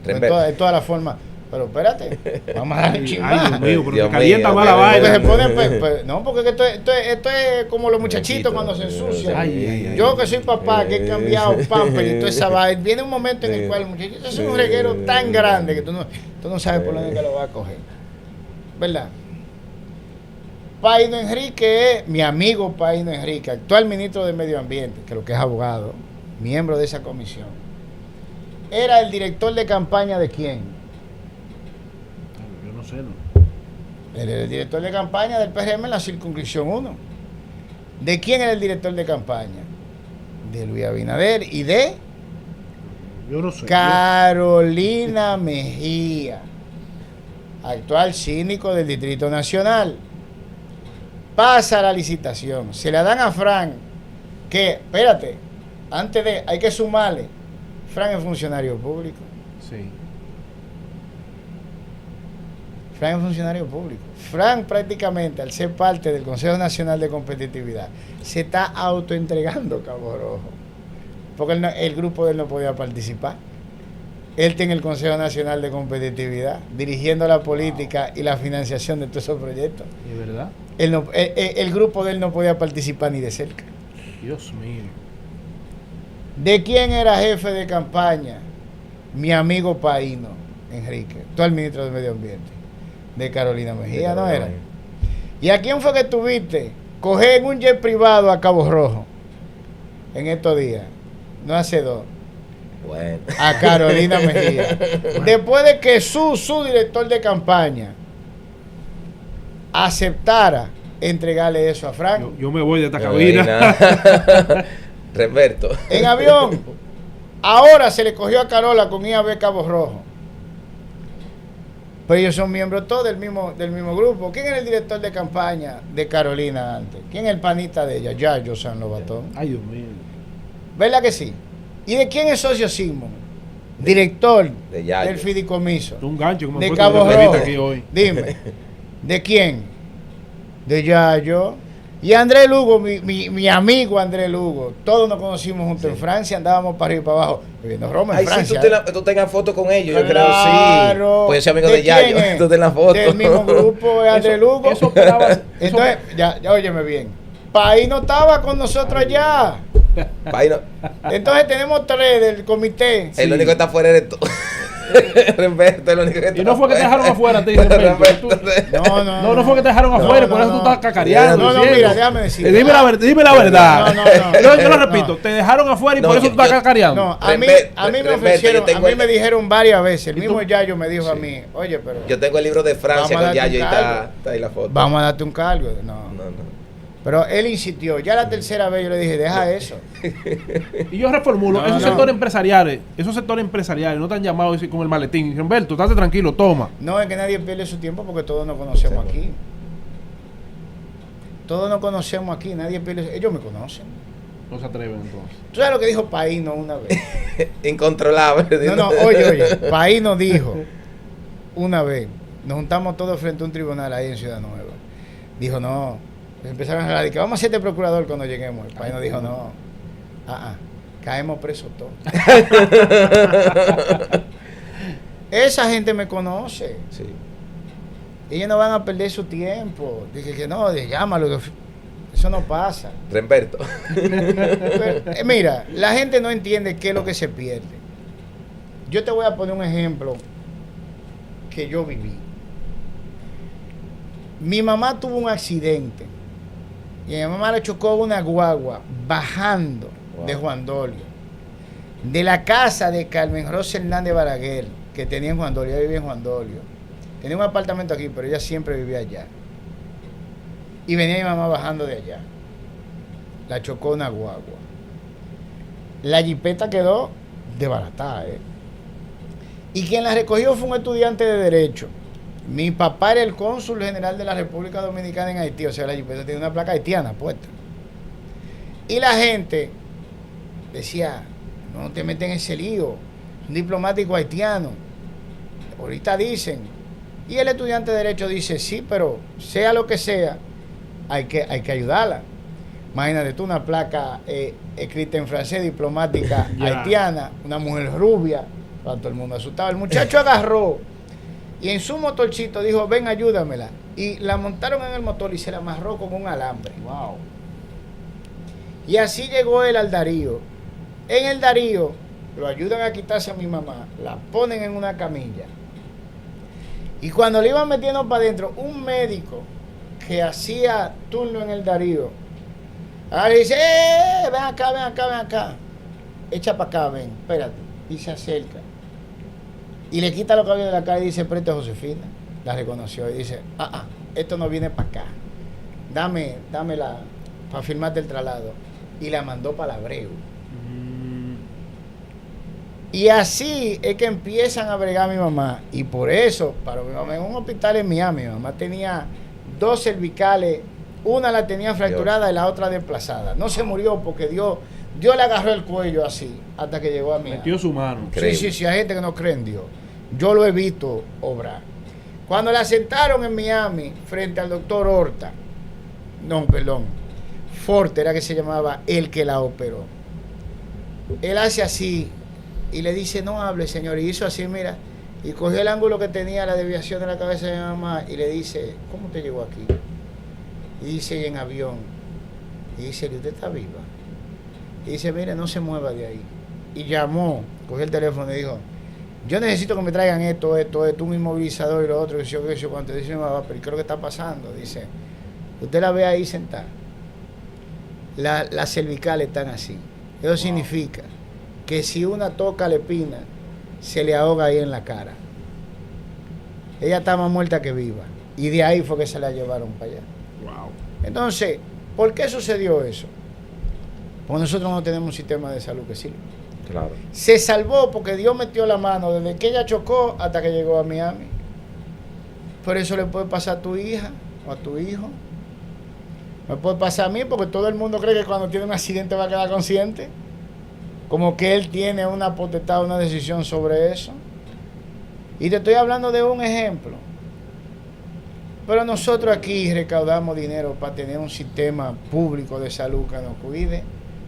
En Remberto. todas las formas. Pero espérate, vamos a darle un Ay, chismán. Dios mío, pero Dios te calienta mío, más la Dios mío. Porque se vaina. pone, no, porque esto es como los muchachitos cuando se ensucian. Ay, Yo que soy papá, que he cambiado pamper y toda esa vaina, viene un momento en el cual el muchachito es un reguero tan grande que tú no sabes por dónde que lo vas a coger. ¿Verdad? Paino Enrique es mi amigo Paino Enrique, actual ministro de Medio Ambiente, que lo que es abogado, miembro de esa comisión. Era el director de campaña de quién? Yo no sé, ¿no? Él era el director de campaña del PRM en la circunscripción 1. ¿De quién era el director de campaña? De Luis Abinader y de Yo no sé. Carolina Mejía, actual síndico del Distrito Nacional. Pasa la licitación, se la dan a Fran, que, espérate, antes de, hay que sumarle, Fran es funcionario público. Sí. Fran es funcionario público. Fran prácticamente, al ser parte del Consejo Nacional de Competitividad, se está autoentregando Cabo Rojo. Porque el grupo de él no podía participar. Él tiene el Consejo Nacional de Competitividad, dirigiendo la política y la financiación de todos esos proyectos. ¿Es verdad? El grupo de él no podía participar ni de cerca. Dios mío. ¿De quién era jefe de campaña? Mi amigo Paino Enrique, actual ministro de Medio Ambiente. De Carolina Mejía, ¿no era? ¿Y a quién fue que tuviste? Coger en un jet privado a Cabo Rojo en estos días, no hace dos. Bueno. A Carolina Mejía. Después de que su director de campaña aceptara entregarle eso a Frank. Yo me voy de esta No, cabina. Remberto. En avión. Ahora se le cogió a Carola con IAB Cabo Rojo. Pero ellos son miembros todos del mismo grupo. ¿Quién era el director de campaña de Carolina antes? ¿Quién es el panita de ella? Yayo San Lobatón. Ay, Dios mío. ¿Verdad que sí? ¿Y de quién es socio Simón? Director De Yayo. del fideicomiso. Un gancho que me De fue Cabo con la entrevista Rojo. aquí hoy. Dime, ¿de quién? De Yayo. Y Andrés Lugo, mi amigo Andrés Lugo, todos nos conocimos juntos en Francia, andábamos para arriba y para abajo, bebiendo Roma en Ay, Francia. sí, tú tengas foto con ellos, yo creo, Claro. sí. Pues yo soy amigo ¿De de Yayo, quién es? tú ten la foto. Del mismo grupo de Andrés Lugo. Eso operaba- Entonces, ya óyeme bien. País no estaba con nosotros allá. Paino, Entonces tenemos tres del comité. el único que está afuera eres tú. Remberto, el único que está Y no fue que te dejaron afuera, te Pero dicen. Remberto, No fue que te dejaron afuera, por eso tú estás cacareando. No, diciendo. mira, déjame decir. Dime la verdad. No. Yo lo repito, te dejaron afuera y No, por eso yo- tú estás yo- cacareando. No, a mí me ofrecieron, a mí me dijeron varias veces, el mismo Yayo me dijo a mí, oye, pero Yo tengo el libro de Francia Vamos a con darte Yayo y un cargo. está ahí la foto. vamos a darte un cargo. No. No. Pero él insistió, ya la tercera vez yo le dije, deja eso. Y yo reformulo, No, esos no. sectores empresariales no te han llamado así con el maletín. Dicen, Humberto, estate tranquilo, toma. No, es que nadie pierde su tiempo porque todos nos conocemos aquí. Todos nos conocemos aquí, nadie pierde. Ellos me conocen. No se atreven entonces. ¿Tú sabes lo que dijo Paino una vez? Incontrolable. No, oye, Paino dijo una vez, nos juntamos todos frente a un tribunal ahí en Ciudad Nueva. Dijo, no, empezaron a hablar de que vamos a ser procurador cuando lleguemos. El Paino dijo, no, caemos presos todos. Esa gente me conoce. Sí. Ellos no van a perder su tiempo. Dije que no, llámalo. Eso no pasa. Remberto. Pero, mira, la gente no entiende qué es lo que se pierde. Yo te voy a poner un ejemplo que yo viví. Mi mamá tuvo un accidente y a mi mamá le chocó una guagua bajando de Juan Dolio, de la casa de Carmen Rosa Hernández Balaguer, que tenía en Juan Dolio. Ella vivía en Juan Dolio. Tenía un apartamento aquí, pero ella siempre vivía allá. Y venía mi mamá bajando de allá. La chocó una guagua. La jipeta quedó desbaratada, Y quien la recogió fue un estudiante de Derecho. Mi papá era el cónsul general de la República Dominicana en Haití. O sea, la jipeta tiene una placa haitiana puesta. Y la gente decía, no te metes en ese lío. Un diplomático haitiano. Ahorita dicen. Y el estudiante de Derecho dice, sí, pero sea lo que sea, hay que ayudarla. Imagínate tú, una placa escrita en francés, diplomática haitiana, una mujer rubia, para todo el mundo asustado. El muchacho agarró Y en su motorcito dijo, ven, ayúdamela. Y la montaron en el motor y se la amarró con un alambre. Wow. Y así llegó él al Darío. En el Darío lo ayudan a quitarse a mi mamá, la ponen en una camilla. Y cuando le iban metiendo para adentro, un médico que hacía turno en el Darío, ahora dice, ven acá, ven acá, ven acá. Echa para acá, ven, espérate. Y se acerca. Y le quita los cabellos de la cara y dice, preste a Josefina. La reconoció y dice, esto no viene para acá. Dámela para firmarte el traslado. Y la mandó para la Abreu. Y así es que empiezan a bregar a mi mamá. Y por eso, para mi mamá, en un hospital en Miami, mi mamá tenía 2 cervicales. Una la tenía fracturada y la otra desplazada. No se murió porque Dios le agarró el cuello así hasta que llegó a Miami. Metió su mano. Sí, hay gente que no cree en Dios. Yo lo he visto obrar. Cuando la sentaron en Miami frente al doctor Horta, Forte era que se llamaba el que la operó. Él hace así y le dice, no hable, señor. Y hizo así, mira, y cogió el ángulo que tenía la desviación de la cabeza de mi mamá y le dice, ¿cómo te llegó aquí? Y dice, en avión. Y dice, ¿usted está viva? Y dice, mire, no se mueva de ahí. Y llamó, cogió el teléfono y dijo, yo necesito que me traigan esto, un inmovilizador y lo otro. Y yo, cuando te dice, pero ¿qué es lo que está pasando? Dice, usted la ve ahí sentada. Las cervicales están así. Eso significa que si una toca la espina, se le ahoga ahí en la cara. Ella está más muerta que viva. Y de ahí fue que se la llevaron para allá. Wow. Entonces, ¿por qué sucedió eso? Porque nosotros no tenemos un sistema de salud que sirva. Claro. Se salvó porque Dios metió la mano desde que ella chocó hasta que llegó a Miami. Por eso le puede pasar a tu hija o a tu hijo. Me puede pasar a mí porque todo el mundo cree que cuando tiene un accidente va a quedar consciente. Como que él tiene una potestad, una decisión sobre eso. Y te estoy hablando de un ejemplo. Pero nosotros aquí recaudamos dinero para tener un sistema público de salud que nos cuide.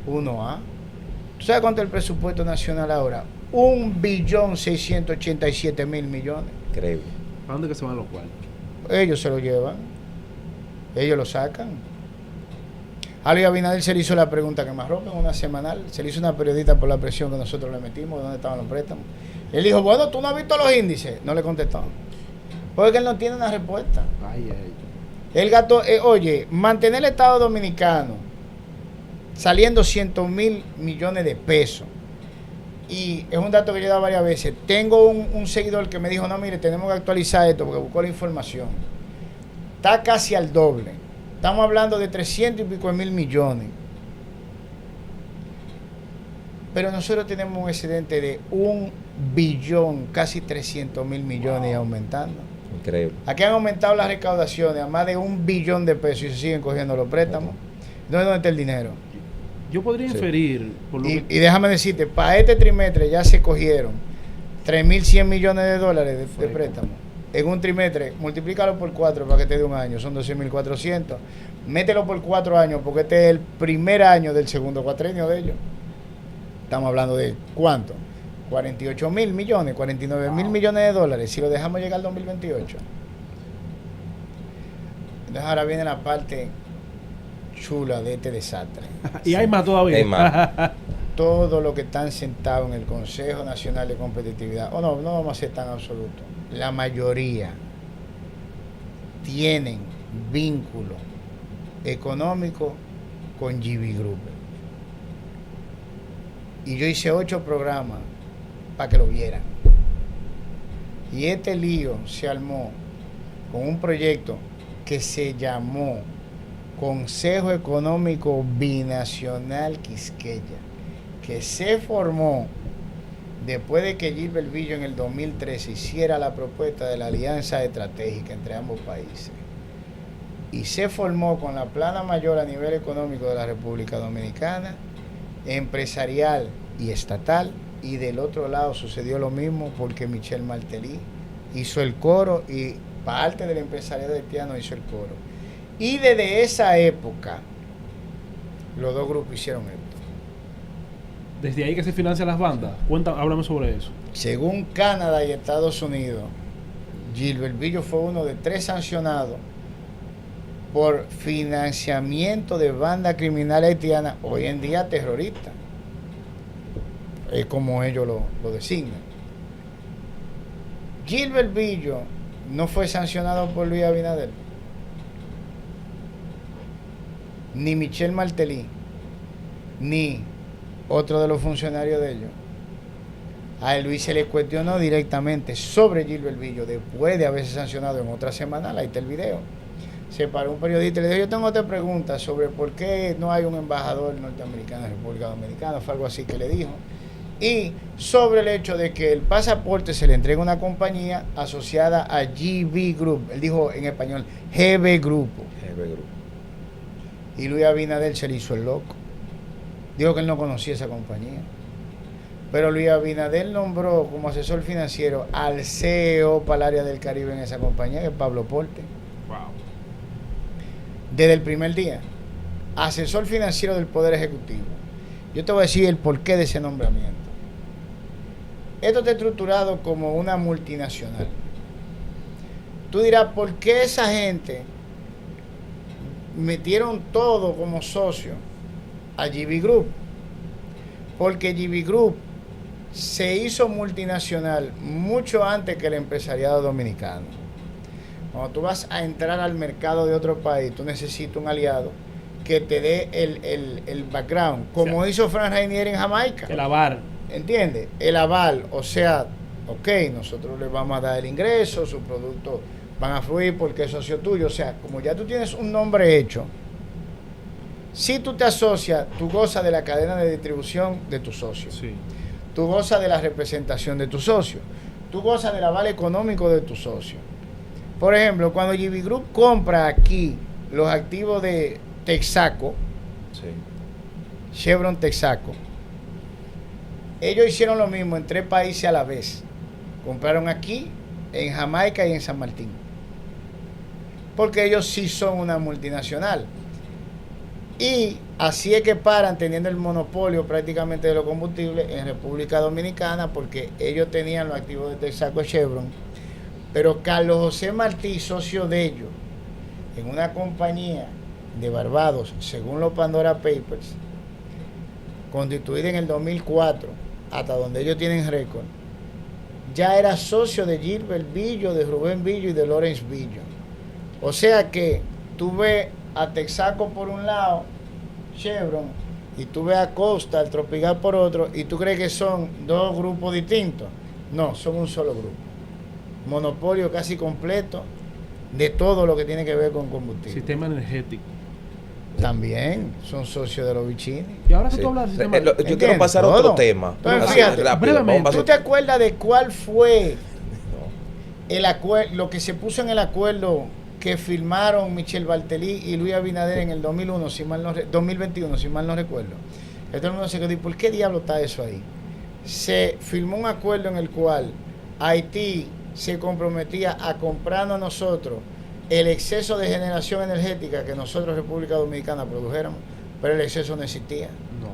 1A. ¿Tú sabes cuánto es el presupuesto nacional ahora? 1.687.000.000.000. Increíble. ¿Para dónde que se van los cuartos? Ellos se lo llevan. Ellos lo sacan. A Luis Abinader se le hizo la pregunta que más rompe en una semanal. Se le hizo una periodista por la presión que nosotros le metimos, de dónde estaban los préstamos. Él dijo, bueno, ¿tú no has visto los índices? No le contestó. Porque él no tiene una respuesta. Ay. El gato, oye, mantener el Estado Dominicano saliendo 100.000 millones de pesos. Y es un dato que yo he dado varias veces. Tengo un seguidor que me dijo, no, mire, tenemos que actualizar esto porque buscó la información. Está casi al doble. Estamos hablando de 300 y pico mil millones. Pero nosotros tenemos un excedente de 1 billón, casi 300.000 millones y aumentando. Increíble. Aquí han aumentado las recaudaciones a más de 1 billón de pesos y se siguen cogiendo los préstamos. ¿Dónde está el dinero? Yo podría inferir, por lo Y déjame decirte, para este trimestre ya se cogieron 3.100 millones de dólares de préstamos. En un trimestre, multiplícalo por 4 para que te dé un año, son 12.400. Mételo por 4 años, porque este es el primer año del segundo cuatrenio de ellos. Estamos hablando de ¿cuánto? 48.000 millones, 49.000 millones de dólares, si lo dejamos llegar al 2028. Entonces ahora viene la parte chula de este desastre. Y hay más todavía. Hay más. Todo lo que están sentados en el Consejo Nacional de Competitividad, no vamos a ser tan absolutos. La mayoría tienen vínculo económico con GB Group. Y yo hice 8 programas para que lo vieran. Y este lío se armó con un proyecto que se llamó Consejo Económico Binacional Quisqueya, que se formó después de que Gilbert Villo en el 2013 hiciera la propuesta de la alianza estratégica entre ambos países. Y se formó con la plana mayor a nivel económico de la República Dominicana, empresarial y estatal, y del otro lado sucedió lo mismo porque Michel Martelly hizo el coro y parte del empresariado haitiano hizo el coro. Y desde esa época los dos grupos hicieron esto. Desde ahí que se financian las bandas. Háblame sobre eso. Según Canadá y Estados Unidos, Gilbert Villo fue uno de 3 sancionados por financiamiento de banda criminal haitiana, hoy en día terrorista. Es como ellos lo designan. Gilbert Villo no fue sancionado por Luis Abinader, ni Michel Martelly, ni otro de los funcionarios de ellos. A Luis se le cuestionó directamente sobre Gilbert Villo después de haberse sancionado en otra semana. Ahí está el video. Se paró un periodista y le dijo: yo tengo otra pregunta sobre por qué no hay un embajador norteamericano en República Dominicana. Fue algo así que le dijo. Y sobre el hecho de que el pasaporte se le entrega a una compañía asociada a GB Group. Él dijo en español GB Grupo. GB Group. Y Luis Abinader se le hizo el loco. Dijo que él no conocía esa compañía. Pero Luis Abinader nombró como asesor financiero al CEO para el área del Caribe en esa compañía, que es Pablo Porte. Wow. Desde el primer día. Asesor financiero del Poder Ejecutivo. Yo te voy a decir el porqué de ese nombramiento. Esto está estructurado como una multinacional. Tú dirás, ¿por qué esa gente metieron todo como socio a GB Group? Porque GB Group se hizo multinacional mucho antes que el empresariado dominicano. Cuando tú vas a entrar al mercado de otro país, tú necesitas un aliado que te dé el background, como hizo Frank Rainier en Jamaica. El aval. ¿Entiendes? El aval, o sea, ok, nosotros le vamos a dar el ingreso, sus productos van a fluir porque es socio tuyo. O sea, como ya tú tienes un nombre hecho, si tú te asocias, tú gozas de la cadena de distribución de tu socio. Sí. Tú gozas de la representación de tu socio. Tú gozas del aval económico de tu socio. Por ejemplo, cuando GB Group compra aquí los activos de Texaco, Sí. Chevron Texaco, ellos hicieron lo mismo en 3 países a la vez. Compraron aquí, en Jamaica y en San Martín. Porque ellos sí son una multinacional. Y así es que paran teniendo el monopolio prácticamente de los combustibles en República Dominicana, porque ellos tenían los activos de Texaco y Chevron. Pero Carlos José Martí, socio de ellos, en una compañía de Barbados, según los Pandora Papers, constituida en el 2004, hasta donde ellos tienen récord, ya era socio de Gilbert Villo, de Rubén Villo y de Lawrence Villo. O sea que tú ves a Texaco por un lado, Chevron, y tú ves a Costa, el Tropical por otro, y tú crees que son 2 grupos distintos. No, son un solo grupo. Monopolio casi completo de todo lo que tiene que ver con combustible. Sistema energético. También son socios de los Vicini. Y ahora que Sí. tú hablas del sistema Yo quiero ¿Entiendes? pasar a Todo. otro tema. Entonces, Así, fíjate, rápido, brevemente, vamos a ¿Tú te acuerdas de cuál fue el acuerdo, lo que se puso en el acuerdo que firmaron Michel Martelly y Luis Abinader en el 2001, 2021, si mal no recuerdo? Todo el mundo se quedó, ¿y por qué diablo está eso ahí? Se firmó un acuerdo en el cual Haití se comprometía a comprarnos a nosotros el exceso de generación energética que nosotros, República Dominicana, produjéramos, pero el exceso no existía. No.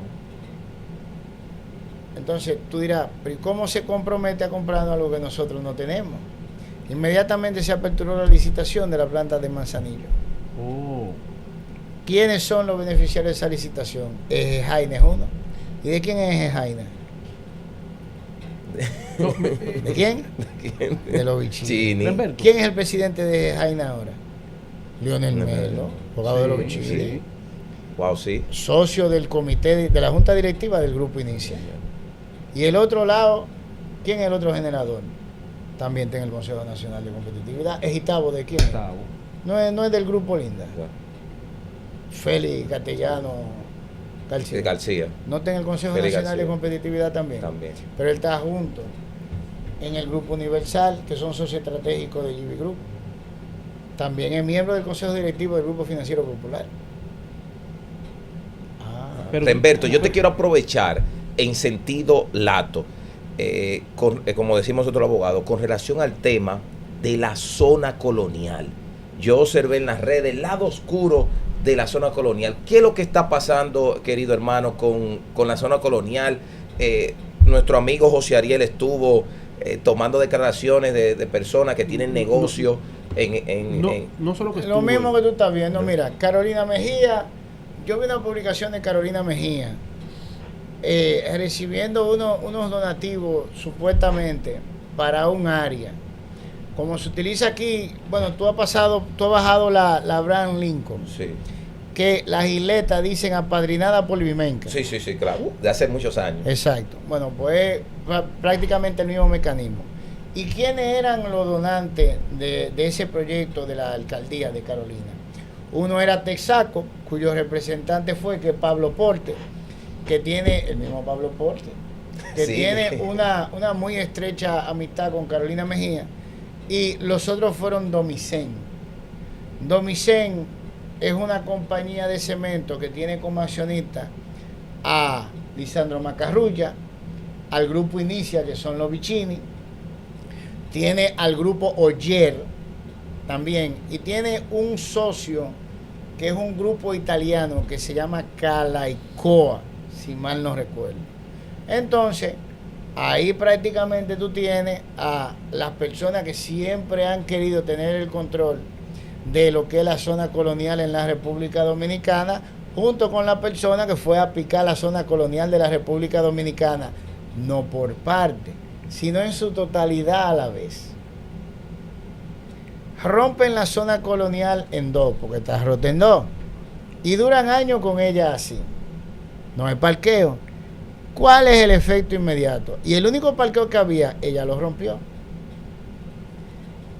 Entonces tú dirás, ¿pero y cómo se compromete a comprarnos algo que nosotros no tenemos? Inmediatamente se aperturó la licitación de la planta de Manzanillo. Oh. ¿Quiénes son los beneficiarios de esa licitación? Jaina es uno. ¿Y de quién es Jaina? No, ¿De quién? De los Vicini. Chini. Lamberto. ¿Quién es el presidente de Jaina ahora? Lionel Melo, abogado de los Sí, Vicini. sí. Wow, sí. Socio del comité de la junta directiva del grupo Inicia. Y el otro lado, ¿quién es el otro generador? También está en el Consejo Nacional de Competitividad. ¿Es Itabo de quién? Gustavo. No es del grupo Linda. Félix Castellano García. García No está en el Consejo Félix Nacional de García. Competitividad también. también. Pero él está junto en el Grupo Universal, que son socios estratégicos de GB Group. También es miembro del Consejo Directivo del Grupo Financiero Popular. Pero- Humberto, yo te quiero aprovechar en sentido lato, como decimos nosotros los abogados, con relación al tema de la zona colonial. Yo observé en las redes el lado oscuro de la zona colonial. ¿Qué es lo que está pasando, querido hermano, con la zona colonial? Nuestro amigo José Ariel estuvo tomando declaraciones de personas que tienen negocios No solo que Lo mismo que tú estás viendo, mira, Carolina Mejía, yo vi una publicación de Carolina Mejía recibiendo unos donativos supuestamente para un área. Como se utiliza aquí, bueno, tú has bajado la Abraham Lincoln, Sí. que las isletas dicen apadrinada por Vimenca. Sí, claro, de hace muchos años. Exacto. Bueno, pues prácticamente el mismo mecanismo. ¿Y quiénes eran los donantes de ese proyecto de la alcaldía de Carolina? Uno era Texaco, cuyo representante fue Pablo Porte, que tiene, el mismo Pablo Porte, que Sí. tiene una muy estrecha amistad con Carolina Mejía, y los otros fueron Domicén. Domicén es una compañía de cemento que tiene como accionista a Lisandro Macarrulla, al grupo Inicia, que son los Vicini, tiene al grupo Oyer también, y tiene un socio que es un grupo italiano que se llama Calaicoa, si mal no recuerdo. Entonces, ahí prácticamente tú tienes a las personas que siempre han querido tener el control de lo que es la zona colonial en la República Dominicana, junto con la persona que fue a picar la zona colonial de la República Dominicana, no por parte, sino en su totalidad a la vez. Rompen la zona colonial en dos, porque está rota en dos, y duran años con ella así. No hay parqueo. ¿Cuál es el efecto inmediato? Y el único parqueo que había, ella lo rompió.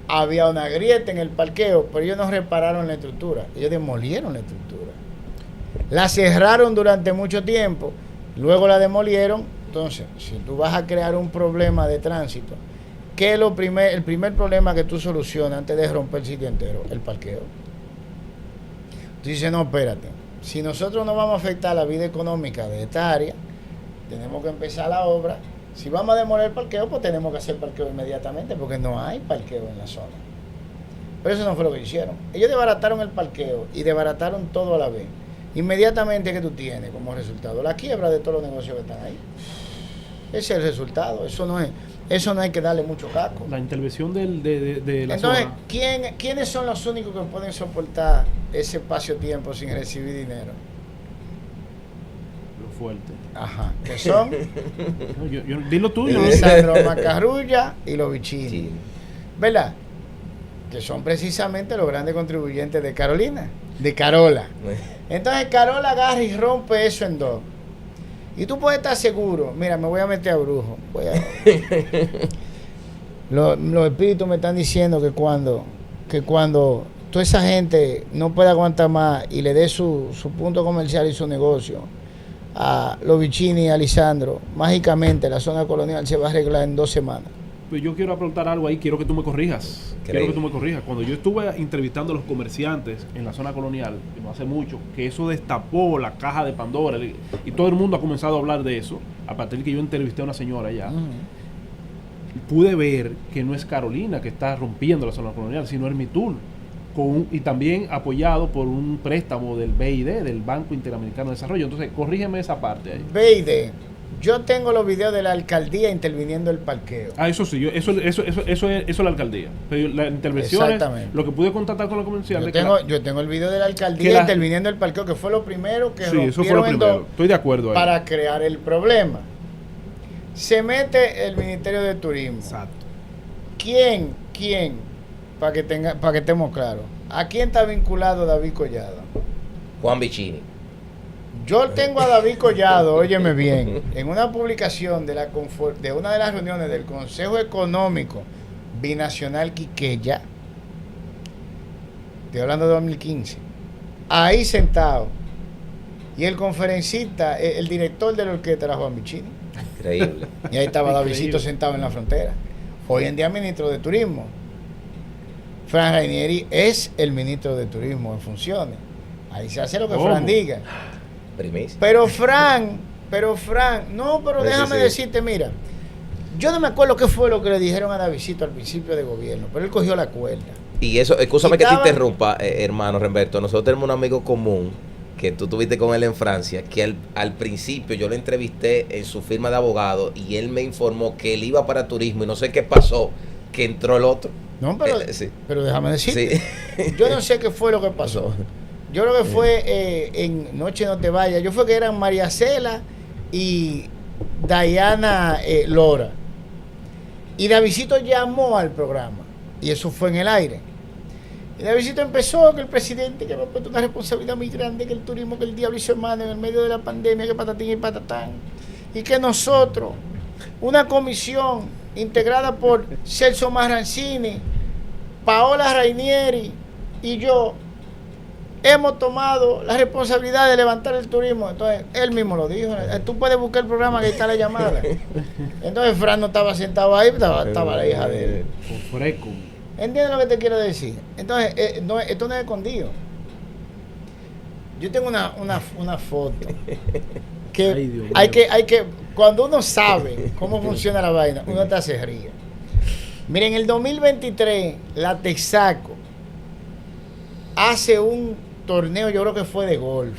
Había una grieta en el parqueo, pero ellos no repararon la estructura, ellos demolieron la estructura. La cerraron durante mucho tiempo, luego la demolieron. Entonces, si tú vas a crear un problema de tránsito, ¿qué es el primer problema que tú solucionas antes de romper el sitio entero? El parqueo. Tú dices, no, espérate, si nosotros no vamos a afectar la vida económica de esta área, tenemos que empezar la obra. Si vamos a demoler el parqueo, pues tenemos que hacer parqueo inmediatamente, porque no hay parqueo en la zona. Pero eso no fue lo que hicieron. Ellos desbarataron el parqueo y desbarataron todo a la vez. Inmediatamente, que tú tienes como resultado la quiebra de todos los negocios que están ahí. Ese es el resultado. Eso no hay que darle mucho casco. La intervención de la Entonces, zona. ¿quiénes son los únicos que pueden soportar ese espacio-tiempo sin recibir dinero? Lo fuerte. Ajá. Que son No, dilo tú. Yo no- Lisandro Macarrulla y los Vicini. Sí. ¿Verdad? Que son precisamente los grandes contribuyentes de Carolina, de Carola. Entonces Carola agarra y rompe eso en dos. Y tú puedes estar seguro, mira, me voy a meter a brujo. Los espíritus me están diciendo que cuando toda esa gente no pueda aguantar más y le dé su punto comercial y su negocio a los Vicini y a Lisandro, mágicamente la zona colonial se va a arreglar en 2 semanas. Pues yo quiero preguntar algo ahí, quiero que tú me corrijas. Cuando yo estuve entrevistando a los comerciantes en la zona colonial, que no hace mucho, que eso destapó la caja de Pandora, y todo el mundo ha comenzado a hablar de eso, a partir de que yo entrevisté a una señora allá, pude ver que no es Carolina que está rompiendo la zona colonial, sino Hermitur, y también apoyado por un préstamo del BID, del Banco Interamericano de Desarrollo. Entonces, corrígeme esa parte ahí. BID. Yo tengo los videos de la alcaldía interviniendo el parqueo. Eso sí, eso es la alcaldía. Pero la intervención es Exactamente. lo que pude contactar con los comerciantes. Yo tengo el video de la alcaldía interviniendo el parqueo, que fue lo primero que sí, eso fue lo primero. Estoy de acuerdo ahí. Para crear el problema. Se mete el Ministerio de Turismo. Exacto. ¿Quién? Para que estemos claros. ¿A quién está vinculado David Collado? Juan Vicini. Yo tengo a David Collado, óyeme bien, en una publicación de una de las reuniones del Consejo Económico Binacional Quiqueya, estoy hablando de 2015, ahí sentado, y el conferencista, el director de la orquesta era Juan Vicini, Increíble. y ahí estaba Increíble. Davidcito sentado en la frontera. Hoy en día ministro de Turismo. Fran Rainieri es el ministro de Turismo en funciones. Ahí se hace lo que ¿Cómo? Fran diga. Primicia. Pero Fran, no, pero Sí, déjame sí. decirte, mira, yo no me acuerdo qué fue lo que le dijeron a Davidcito al principio de gobierno, pero él cogió la cuerda. Y eso, escúchame Y que te estaba- interrumpa, hermano Remberto. Nosotros tenemos un amigo común que tú tuviste con él en Francia, que al principio yo lo entrevisté en su firma de abogado y él me informó que él iba para turismo y no sé qué pasó, que entró el otro. No, pero, Sí. pero déjame decirte, Sí. yo no sé qué fue lo que pasó. Yo creo que fue en Noche No Te Vayas. Yo fue que eran María Cela y Diana Lora. Y Davidito llamó al programa. Y eso fue en el aire. Y Davidito empezó que el presidente que me ha puesto una responsabilidad muy grande, que el turismo, que el diablo y su hermano en el medio de la pandemia, que patatín y patatán. Y que nosotros, una comisión integrada por Celso Marrancini, Paola Rainieri y yo, hemos tomado la responsabilidad de levantar el turismo. Entonces, él mismo lo dijo. Tú puedes buscar el programa que está la llamada. Entonces, Fran no estaba sentado ahí, estaba la hija de él. Con freco. ¿Entiendes lo que te quiero decir? Entonces, esto no es escondido. Yo tengo una foto que Ay, Dios hay mío. que, cuando uno sabe cómo funciona la vaina, uno hasta se ríe. Miren, en el 2023, la Texaco hace un torneo, yo creo que fue de golf.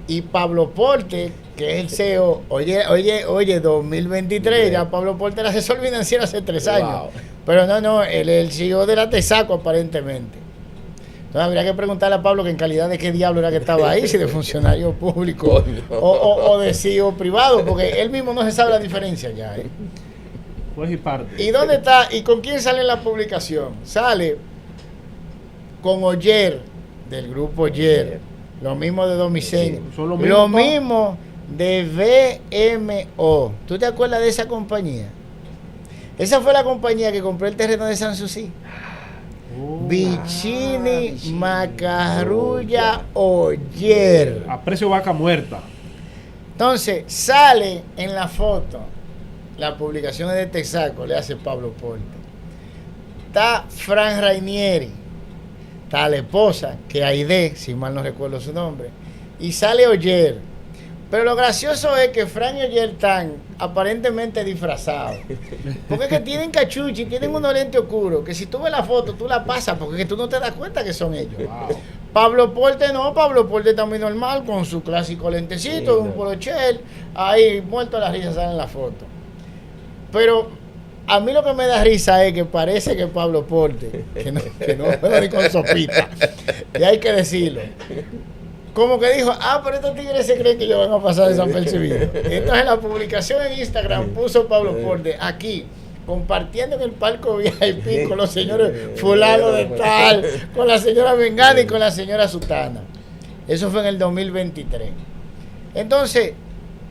Y Pablo Porte, que es el CEO, oye, 2023, ya Pablo Porte era asesor financiero hace 3 años. Wow. Pero no, él es el CEO de la Texaco aparentemente. Entonces habría que preguntarle a Pablo que en calidad de qué diablo era que estaba ahí, si de funcionario público o de CEO privado, porque él mismo no se sabe la diferencia ya. Juez y parte. ¿Y dónde está? ¿Y con quién sale en la publicación? Sale con Oyer, del grupo Oyer, lo mismo de Domicén, Son los lo mismos, mismo de VMO. ¿Tú te acuerdas de esa compañía? Esa fue la compañía que compró el terreno de Sanssouci. Vicini, Macarrulla, Oyer. A precio vaca muerta. Entonces, sale en la foto, las publicaciones de Texaco, le hace Pablo Porte. Está Fran Rainieri, está la esposa, que Aide, si mal no recuerdo su nombre, y sale Oyer. Pero lo gracioso es que Fran y Oyer están aparentemente disfrazados. Porque es que tienen cachuchi, tienen unos lentes oscuros, que si tú ves la foto, tú la pasas, porque es que tú no te das cuenta que son ellos. Wow. Pablo Porte no, Pablo Porte está muy normal, con su clásico lentecito, un polochel, ahí muerto a la risa sale en la foto. Pero a mí lo que me da risa es que parece que Pablo Porte, que no juega ni con sopita, y hay que decirlo, como que dijo, pero estos tigres se creen que ellos van a pasar desapercibidos. Entonces la publicación en Instagram puso Pablo Porte aquí, compartiendo en el palco VIP con los señores fulano de tal, con la señora Vengana y con la señora Sutana. Eso fue en el 2023. Entonces,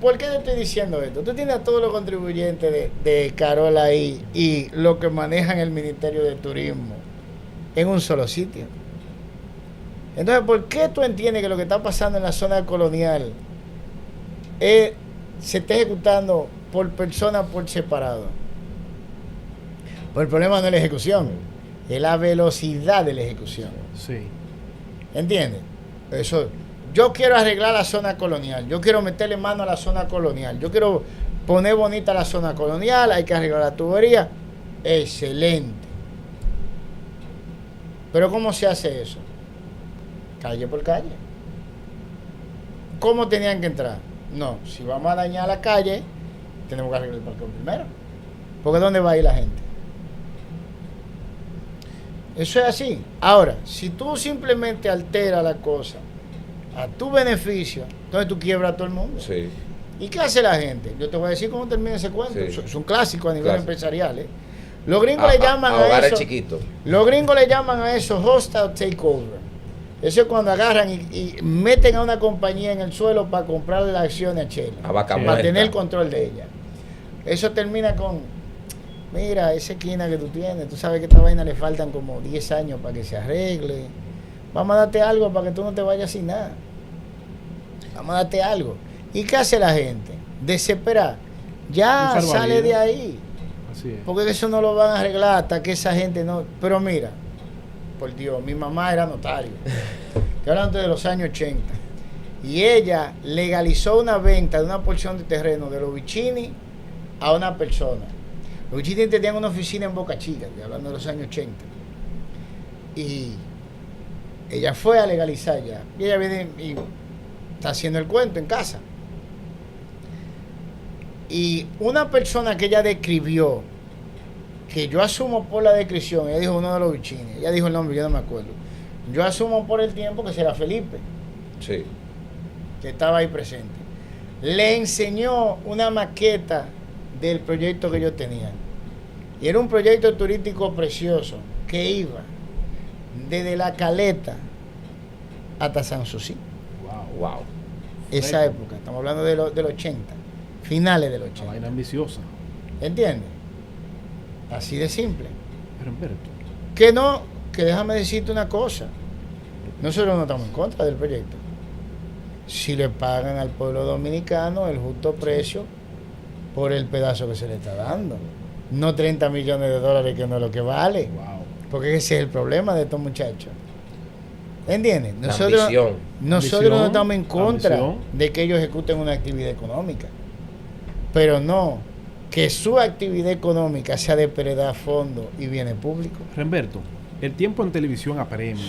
¿por qué te estoy diciendo esto? Tú tienes a todos los contribuyentes de Carola ahí y lo que manejan el Ministerio de Turismo en un solo sitio. Entonces, ¿por qué tú entiendes que lo que está pasando en la zona colonial se está ejecutando por persona por separado? Pues el problema no es la ejecución, es la velocidad de la ejecución. Sí. ¿Entiendes? Eso. Yo quiero arreglar la zona colonial, yo quiero meterle mano a la zona colonial, yo quiero poner bonita la zona colonial, hay que arreglar la tubería. Excelente. Pero ¿cómo se hace eso? Calle por calle. ¿Cómo tenían que entrar? No, si vamos a dañar la calle, tenemos que arreglar el parqueo primero. Porque ¿dónde va a ir la gente? Eso es así. Ahora, si tú simplemente alteras la cosa a tu beneficio, entonces tú quiebras a todo el mundo. Sí. ¿Y qué hace la gente? Yo te voy a decir cómo termina ese cuento. Sí. Es un clásico a nivel Clásico. empresarial. Los gringos le llaman a ahogar eso. al chiquito. Los gringos le llaman a eso hostile takeover. Eso es cuando agarran y meten a una compañía en el suelo para comprarle las acciones a Chile. A vaca Sí. Para muerta. tener el control de ella. Eso termina con, mira, esa esquina que tú tienes, tú sabes que a esta vaina le faltan como 10 años para que se arregle. Vamos a darte algo para que tú no te vayas sin nada. Vamos a darte algo. ¿Y qué hace la gente? Desesperar. Ya Un sale salvavidas. de ahí. Así es. Porque eso no lo van a arreglar hasta que esa gente no... Pero mira, por Dios, mi mamá era notario. Estoy hablando de los años 80. Y ella legalizó una venta de una porción de terreno de los Vicini a una persona. Los Vicini tenían una oficina en Boca Chica, estoy hablando de los años 80. Y, ella fue a legalizar ya. Y ella viene y está haciendo el cuento en casa. Y una persona que ella describió, que yo asumo por la descripción, ella dijo uno de los bichines, ella dijo el nombre, yo no me acuerdo. Yo asumo por el tiempo que será Felipe, Sí. que estaba ahí presente. Le enseñó una maqueta del proyecto que yo tenía. Y era un proyecto turístico precioso que iba desde La Caleta hasta Sanssouci. Wow. Esa época, estamos hablando del 80, finales del Una 80. vaina ambiciosa. ¿Entiendes? Así de simple. Pero Humberto, Que no, que déjame decirte una cosa. Nosotros no estamos en contra del proyecto. Si le pagan al pueblo dominicano el justo precio por el pedazo que se le está dando. No 30 millones de dólares, que no es lo que vale. wow. Porque ese es el problema de estos muchachos. ¿Entiendes? La Nosotros ambición. no Ambición, estamos en contra ambición. de que ellos ejecuten una actividad económica. Pero no que su actividad económica sea de pérdida a fondo y bienes públicos. Humberto, el tiempo en televisión apremia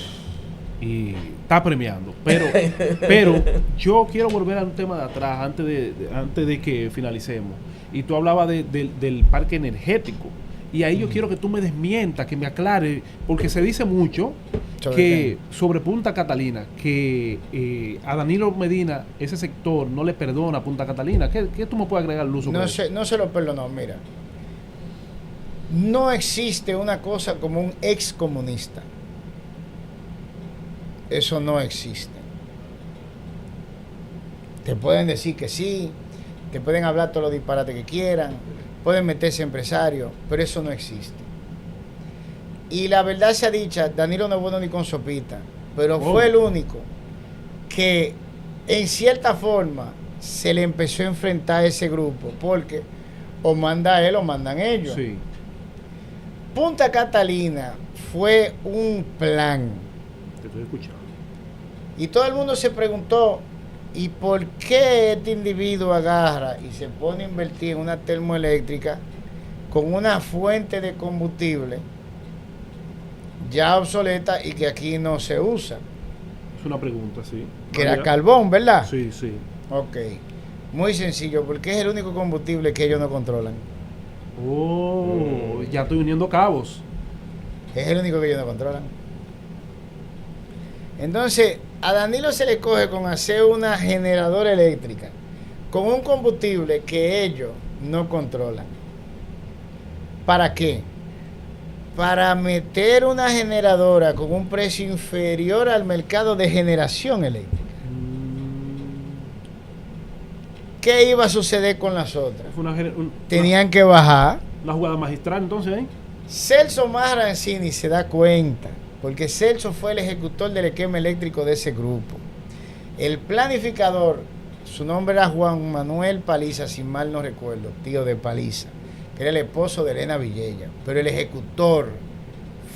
y está premiando, pero yo quiero volver a un tema de atrás antes de que finalicemos. Y tú hablabas del parque energético. Y ahí yo quiero que tú me desmientas, que me aclares, porque se dice mucho sobre Punta Catalina, que a Danilo Medina ese sector no le perdona a Punta Catalina. ¿Qué tú me puedes agregar, Luz? No se lo perdonó, mira. No existe una cosa como un excomunista. Eso no existe. Te pueden decir que sí, te pueden hablar todos los disparates que quieran, pueden meterse empresarios, pero eso no existe. Y la verdad sea dicha, Danilo no es bueno ni con sopita, pero fue el único que en cierta forma se le empezó a enfrentar a ese grupo, porque o manda él o mandan ellos. Sí. Punta Catalina fue un plan. Te estoy escuchando. Y todo el mundo se preguntó, ¿y por qué este individuo agarra y se pone a invertir en una termoeléctrica con una fuente de combustible ya obsoleta y que aquí no se usa? Es una pregunta, sí. Que era carbón, ¿verdad? Sí, sí. Ok. Muy sencillo, porque es el único combustible que ellos no controlan. Oh, ya estoy uniendo cabos. Es el único que ellos no controlan. Entonces, a Danilo se le coge con hacer una generadora eléctrica con un combustible que ellos no controlan. ¿Para qué? Para meter una generadora con un precio inferior al mercado de generación eléctrica. ¿Qué iba a suceder con las otras? Fue Tenían que bajar. una jugada magistral entonces ahí. Celso Maranzini se da cuenta, porque Celso fue el ejecutor del esquema eléctrico de ese grupo. El planificador, su nombre era Juan Manuel Paliza, si mal no recuerdo, tío de Paliza, que era el esposo de Elena Villella, pero el ejecutor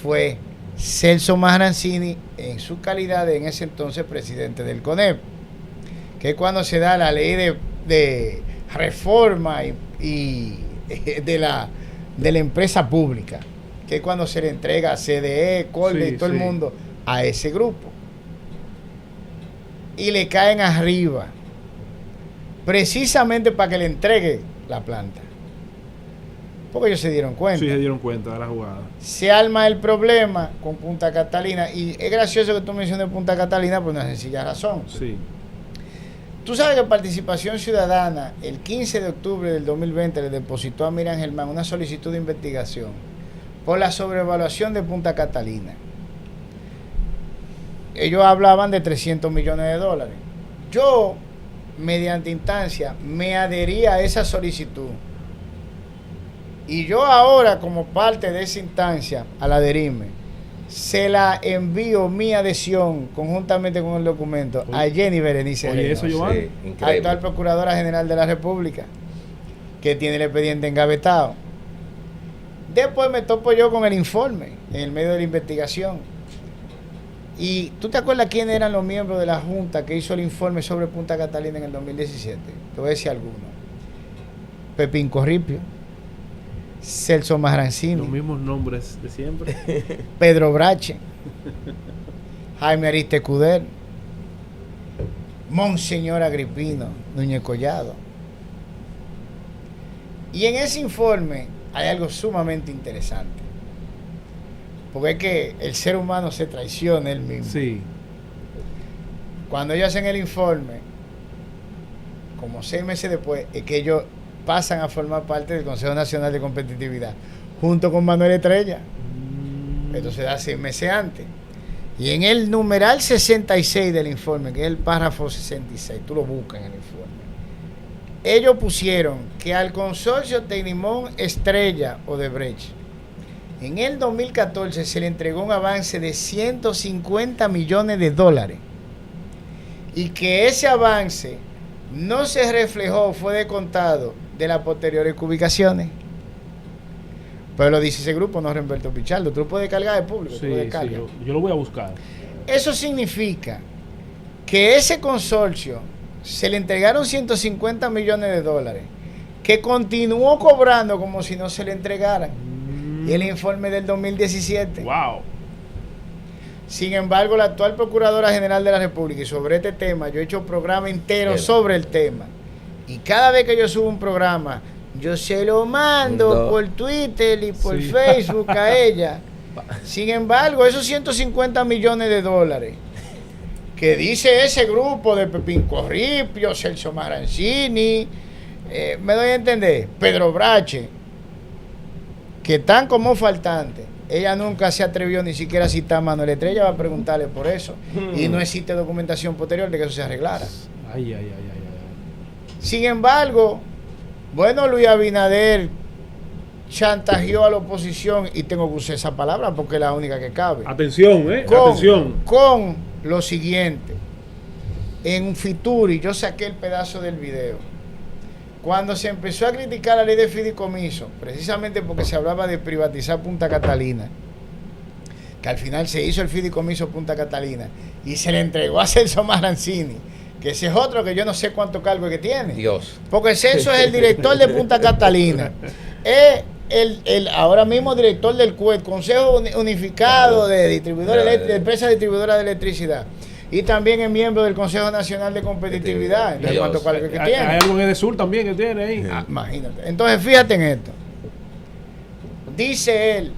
fue Celso Maranzini en su calidad de en ese entonces presidente del CONEP, que es cuando se da la ley de reforma y de la empresa pública, que es cuando se le entrega a CDE, Colde y todo el mundo a ese grupo. Y le caen arriba, precisamente para que le entregue la planta. Porque ellos se dieron cuenta. Sí, se dieron cuenta de la jugada. Se arma el problema con Punta Catalina. Y es gracioso que tú menciones Punta Catalina por una sencilla razón. Sí. Tú sabes que Participación Ciudadana, el 15 de octubre del 2020, le depositó a Miriam Germán una solicitud de investigación por la sobrevaluación de Punta Catalina. Ellos hablaban de 300 millones de dólares. Yo, mediante instancia, me adherí a esa solicitud. Y yo ahora, como parte de esa instancia, al adherirme, se la envío mi adhesión conjuntamente con el documento a Jenny Berenice Oye, eso, Giovanni. Sí, increíble. actual Procuradora General de la República, que tiene el expediente engavetado. Después me topo yo con el informe en el medio de la investigación. ¿Y tú te acuerdas quiénes eran los miembros de la Junta que hizo el informe sobre Punta Catalina en el 2017? Te voy a decir algunos. Pepín Corripio, Celso Maranzini, Los mismos nombres de siempre. Pedro Brache, Jaime Ariste Cuder, Monseñor Agripino Núñez Collado. Y en ese informe hay algo sumamente interesante, porque es que el ser humano se traiciona él mismo. Sí. Cuando ellos hacen el informe, como 6 meses después, es que ellos pasan a formar parte del Consejo Nacional de Competitividad, junto con Manuel Estrella. Esto se da 6 meses antes. Y en el numeral 66 del informe, que es el párrafo 66, tú lo buscas en el informe, ellos pusieron que al consorcio Tecnimont Estrella Odebrecht, en el 2014 se le entregó un avance de $150 millones, y que ese avance no se reflejó, fue descontado de las posteriores ubicaciones. Pero lo dice ese grupo, no Remberto Pichardo. Tú lo puedes cargar de público. Sí, yo lo voy a buscar. Eso significa que ese consorcio se le entregaron $150 millones, que continuó cobrando como si no se le entregaran. Y el informe del 2017. ¡Wow! Sin embargo, la actual Procuradora General de la República, y sobre este tema, yo he hecho programa entero sobre el tema. Y cada vez que yo subo un programa, yo se lo mando por Twitter y por Facebook a ella. Sin embargo, esos $150 millones que dice ese grupo de Pepín Corripio, Celso Marancini, me doy a entender, Pedro Brache, que están como faltantes. Ella nunca se atrevió ni siquiera a citar a Manuel Estrella, va a preguntarle por eso. Y no existe documentación posterior de que eso se arreglara. Ay. Sin embargo, bueno, Luis Abinader chantajeó a la oposición, y tengo que usar esa palabra porque es la única que cabe. Atención, atención. Con lo siguiente. En Fituri, yo saqué el pedazo del video. Cuando se empezó a criticar la ley de fideicomiso, precisamente porque se hablaba de privatizar Punta Catalina, que al final se hizo el fideicomiso Punta Catalina y se le entregó a Celso Marancini, que ese es otro que yo no sé cuánto cargo que tiene. Dios. Porque Celso es el director de Punta Catalina. Es el ahora mismo director del CUET, Consejo Unificado de Distribuidores de Empresas Distribuidoras de Electricidad. Y también es miembro del Consejo Nacional de Competitividad. Entonces, ¿cuánto cargo que tiene? Hay algo en Edesur también que tiene ahí. Imagínate. Entonces, fíjate en esto. Dice él,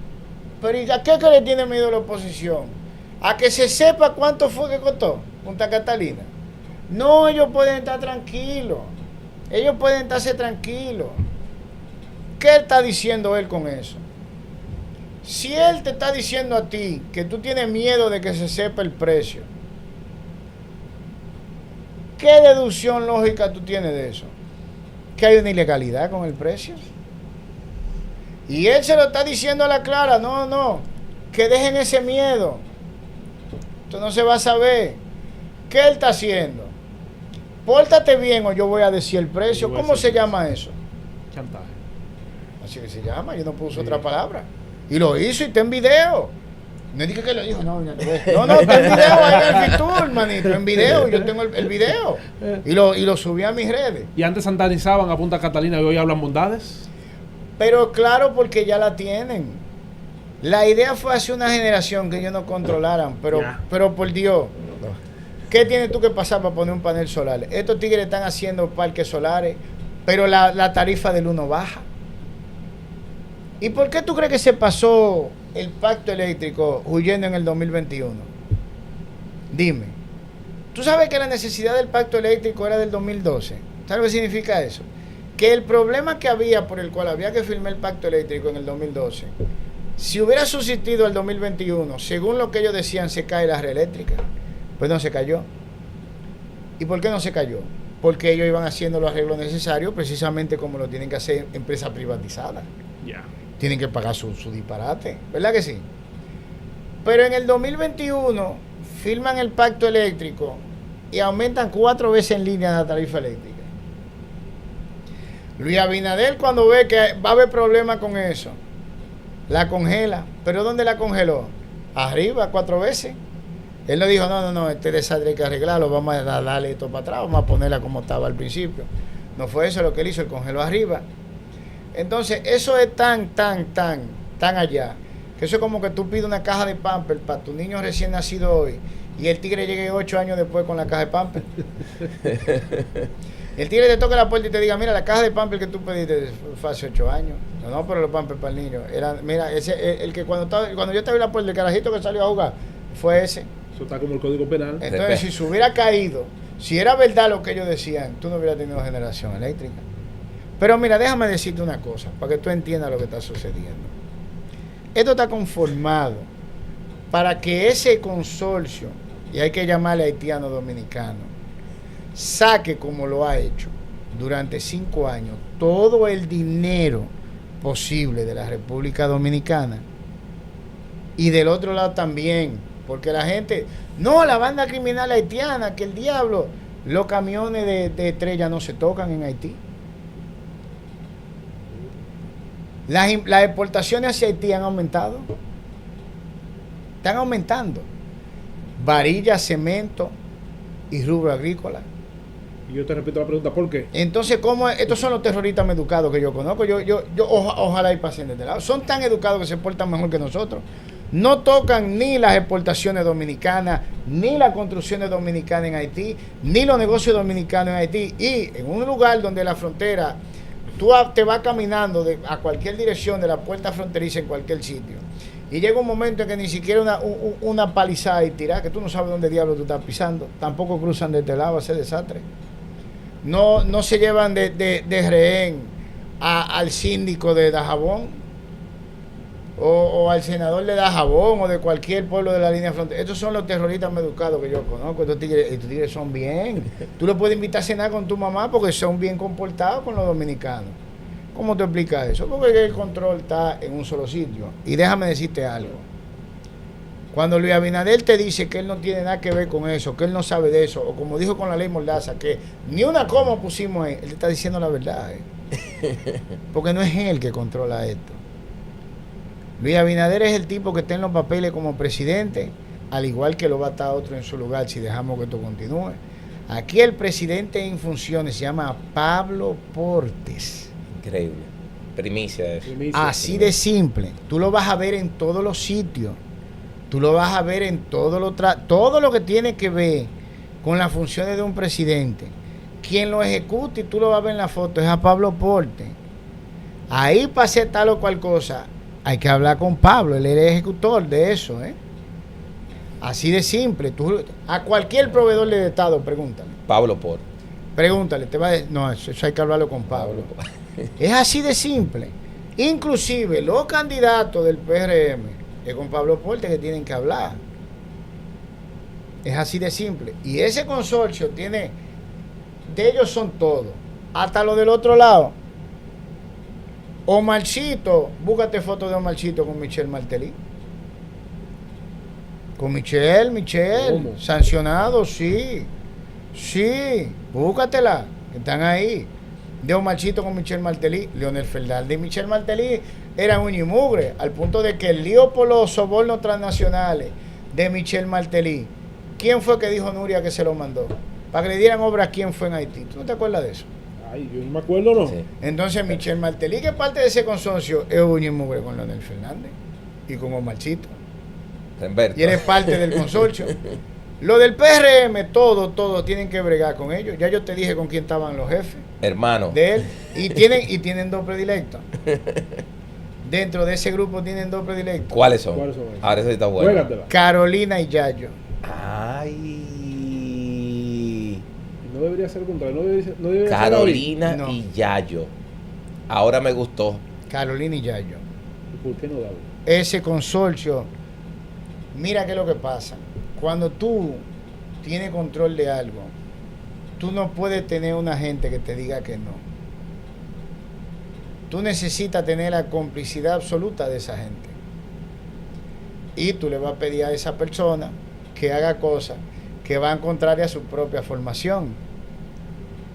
pero ¿y a qué que le tiene miedo la oposición? A que se sepa cuánto fue que costó Punta Catalina. No, ellos pueden estar tranquilos. Ellos pueden estarse tranquilos. ¿Qué está diciendo él con eso? Si él te está diciendo a ti que tú tienes miedo de que se sepa el precio, ¿qué deducción lógica tú tienes de eso? Que hay una ilegalidad con el precio. Y él se lo está diciendo a la clara, no, que dejen ese miedo. Esto no se va a saber. ¿Qué él está haciendo? Pórtate bien o yo voy a decir el precio. ¿Cómo se llama eso? Chantaje. Así que se llama, yo no puse otra palabra. Y lo hizo y está en video. No dije que lo dijo, no, está en video ahí en el Fitur, manito, en video, yo tengo el video. Y lo subí a mis redes. Y antes santanizaban a Punta Catalina y hoy hablan bondades. Pero claro, porque ya la tienen. La idea fue hace una generación que ellos no controlaran, pero por Dios, ¿qué tienes tú que pasar para poner un panel solar? Estos tigres están haciendo parques solares, pero la tarifa del uno baja. ¿Y por qué tú crees que se pasó el pacto eléctrico huyendo en el 2021? Dime. ¿Tú sabes que la necesidad del pacto eléctrico era del 2012? ¿Sabes lo que significa eso? Que el problema que había por el cual había que firmar el pacto eléctrico en el 2012, si hubiera subsistido el 2021, según lo que ellos decían, se cae la red eléctrica. Pues no se cayó. ¿Y por qué no se cayó? Porque ellos iban haciendo los arreglos necesarios, precisamente como lo tienen que hacer empresas privatizadas. Tienen que pagar su disparate, ¿verdad que sí? Pero en el 2021 firman el pacto eléctrico y aumentan 4 veces en línea la tarifa eléctrica. Luis Abinader, cuando ve que va a haber problemas con eso, la congela. ¿Pero dónde la congeló? Arriba, 4 veces. Él no dijo, no, este desastre hay que arreglarlo, vamos a darle esto para atrás, vamos a ponerla como estaba al principio. No fue eso lo que él hizo, él congeló arriba. Entonces, eso es tan allá, que eso es como que tú pides una caja de Pampers para tu niño recién nacido hoy y el tigre llegue 8 años después con la caja de Pampers. El tigre te toca la puerta y te diga, mira, la caja de Pampers que tú pediste fue hace 8 años. No, pero los Pampers para el niño. Mira, ese, el que cuando yo te abrí la puerta, el carajito que salió a jugar, fue ese. Eso está como el Código Penal. Entonces, si se hubiera caído, si era verdad lo que ellos decían, tú no hubieras tenido generación eléctrica. Pero mira, déjame decirte una cosa, para que tú entiendas lo que está sucediendo. Esto está conformado para que ese consorcio, y hay que llamarle haitiano dominicano, saque, como lo ha hecho durante 5 años, todo el dinero posible de la República Dominicana, y del otro lado también, porque la gente, no, la banda criminal haitiana, que el diablo, los camiones de estrella no se tocan en Haití. Las exportaciones hacia Haití han aumentado. Están aumentando. Varilla, cemento y rubro agrícola. Y yo te repito la pregunta, ¿por qué? Entonces, ¿cómo? Estos son los terroristas más educados que yo conozco. Ojalá y pasen de este lado. Son tan educados que se portan mejor que nosotros. No tocan ni las exportaciones dominicanas, ni las construcciones dominicanas en Haití, ni los negocios dominicanos en Haití. Y en un lugar donde la frontera, tú te vas caminando a cualquier dirección de la puerta fronteriza en cualquier sitio. Y llega un momento en que ni siquiera una palizada y tirar, que tú no sabes dónde diablo tú estás pisando. Tampoco cruzan de este lado a hacer desastre. No se llevan de rehén al síndico de Dajabón o al senador de Dajabón o de cualquier pueblo de la línea fronteriza. Estos son los terroristas más educados que yo conozco. Estos tigres son bien. Tú los puedes invitar a cenar con tu mamá porque son bien comportados con los dominicanos. ¿Cómo te explicas eso? Porque el control está en un solo sitio. Y déjame decirte algo. Cuando Luis Abinader te dice que él no tiene nada que ver con eso, que él no sabe de eso, o como dijo con la ley Mordaza, que ni una coma pusimos ahí, él está diciendo la verdad. Porque no es él que controla esto. Luis Abinader es el tipo que está en los papeles como presidente, al igual que lo va a estar otro en su lugar si dejamos que esto continúe. Aquí el presidente en funciones se llama Pablo Portes. Increíble. Primicia de eso. Así de simple. Tú lo vas a ver en todos los sitios. Tú lo vas a ver en todo lo que tiene que ver con las funciones de un presidente. Quien lo ejecuta, y tú lo vas a ver en la foto, es a Pablo Portes. Ahí para hacer tal o cual cosa, hay que hablar con Pablo, él es el ejecutor de eso, Así de simple. Tú, a cualquier proveedor de Estado, pregúntale. Pablo Portes. Pregúntale, te va a decir, no, eso hay que hablarlo con Pablo. Es así de simple. Inclusive los candidatos del PRM es con Pablo Portes que tienen que hablar. Es así de simple. Y ese consorcio tiene, de ellos son todos, hasta lo del otro lado. Omarcito, búscate foto de Omarcito con Michelle Martelly. Con Michelle, ¿cómo? sancionado, sí, búscatela, están ahí. De Omarcito con Michelle Martelly, Leonel Fernández y Michelle Martelly eran uña y mugre, al punto de que el lío por los sobornos transnacionales de Michelle Martelly, ¿quién fue que dijo Nuria que se lo mandó? Para que le dieran obra, ¿quién fue en Haití? ¿Tú no te acuerdas de eso? Ay, yo no me acuerdo, ¿no? Sí. Entonces Michelle Martelly, que parte de ese consorcio, es uña y mugre con Leonel Fernández y con Omarcito. Remberto. Y él es parte del consorcio. Lo del PRM, todo tienen que bregar con ellos. Ya yo te dije con quién estaban los jefes. Hermano. De él. Y tienen 2 predilectos. Dentro de ese grupo tienen 2 predilectos. ¿Cuáles son? ¿Cuáles son esos? Ahora eso está bueno. Juégatela. Carolina y Yayo. Ay. No debería ser contrario. No debería Carolina David. No. y Yayo. Ahora me gustó. Carolina y Yayo. ser David. ¿Por qué no, David? Ese consorcio, mira qué es lo que pasa. Cuando tú tienes control de algo, tú no puedes tener una gente que te diga que no. Tú necesitas tener la complicidad absoluta de esa gente. Y tú le vas a pedir a esa persona que haga cosas que van contrarias a su propia formación.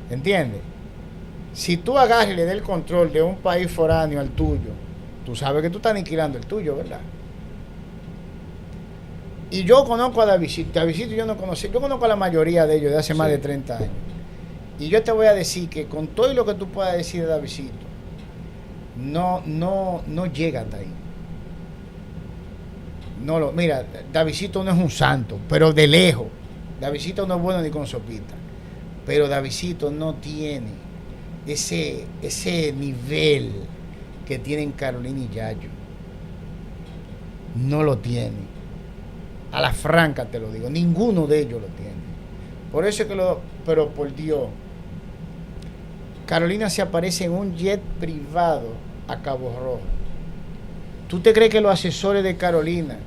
¿Entiendes? Si tú agarras y le das el control de un país foráneo al tuyo, tú sabes que tú estás aniquilando el tuyo, ¿verdad? Y yo conozco a Davidito. Davidito yo no conocí. Yo conozco a la mayoría de ellos de hace más de 30 años. Y yo te voy a decir que con todo lo que tú puedas decir de Davidito, no llega hasta ahí. Mira, Davidcito no es un santo, pero de lejos. Davidcito no es bueno ni con sopita. Pero Davidcito no tiene ese nivel que tienen Carolina y Yayo. No lo tiene. A la franca te lo digo. Ninguno de ellos lo tiene. Por eso es que pero por Dios, Carolina se aparece en un jet privado a Cabo Rojo. ¿Tú te crees que los asesores de Carolina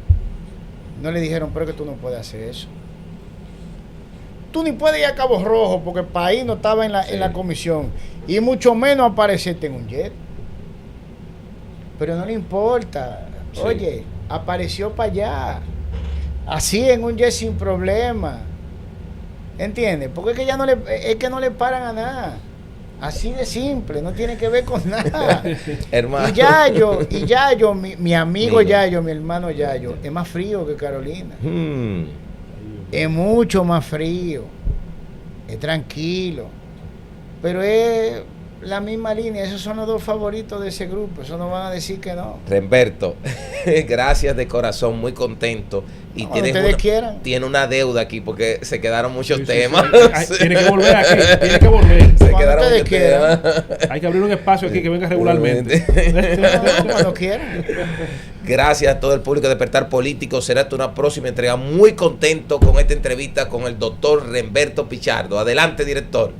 no le dijeron, pero que tú no puedes hacer eso? Tú ni puedes ir a Cabo Rojo porque el país no estaba en la comisión. Y mucho menos aparecerte en un jet. Pero no le importa. Sí. Oye, apareció para allá. Así en un jet sin problema. ¿Entiendes? Porque es que no le paran a nada. Así de simple, no tiene que ver con nada. Hermano. Y Yayo, mi amigo Yayo, mi hermano Yayo, es más frío que Carolina. Es mucho más frío. Es tranquilo. Pero es la misma línea. Esos son los dos favoritos de ese grupo. Eso no van a decir que no. Remberto, gracias de corazón, muy contento. Y tiene una deuda aquí porque se quedaron muchos temas. Sí. Tiene que volver aquí, tiene que volver. Se quedaron muchos temas. Hay que abrir un espacio aquí que venga regularmente. Cuando quieran. Gracias a todo el público de Despertar Político. Será hasta una próxima entrega. Muy contento con esta entrevista con el doctor Remberto Pichardo. Adelante, director.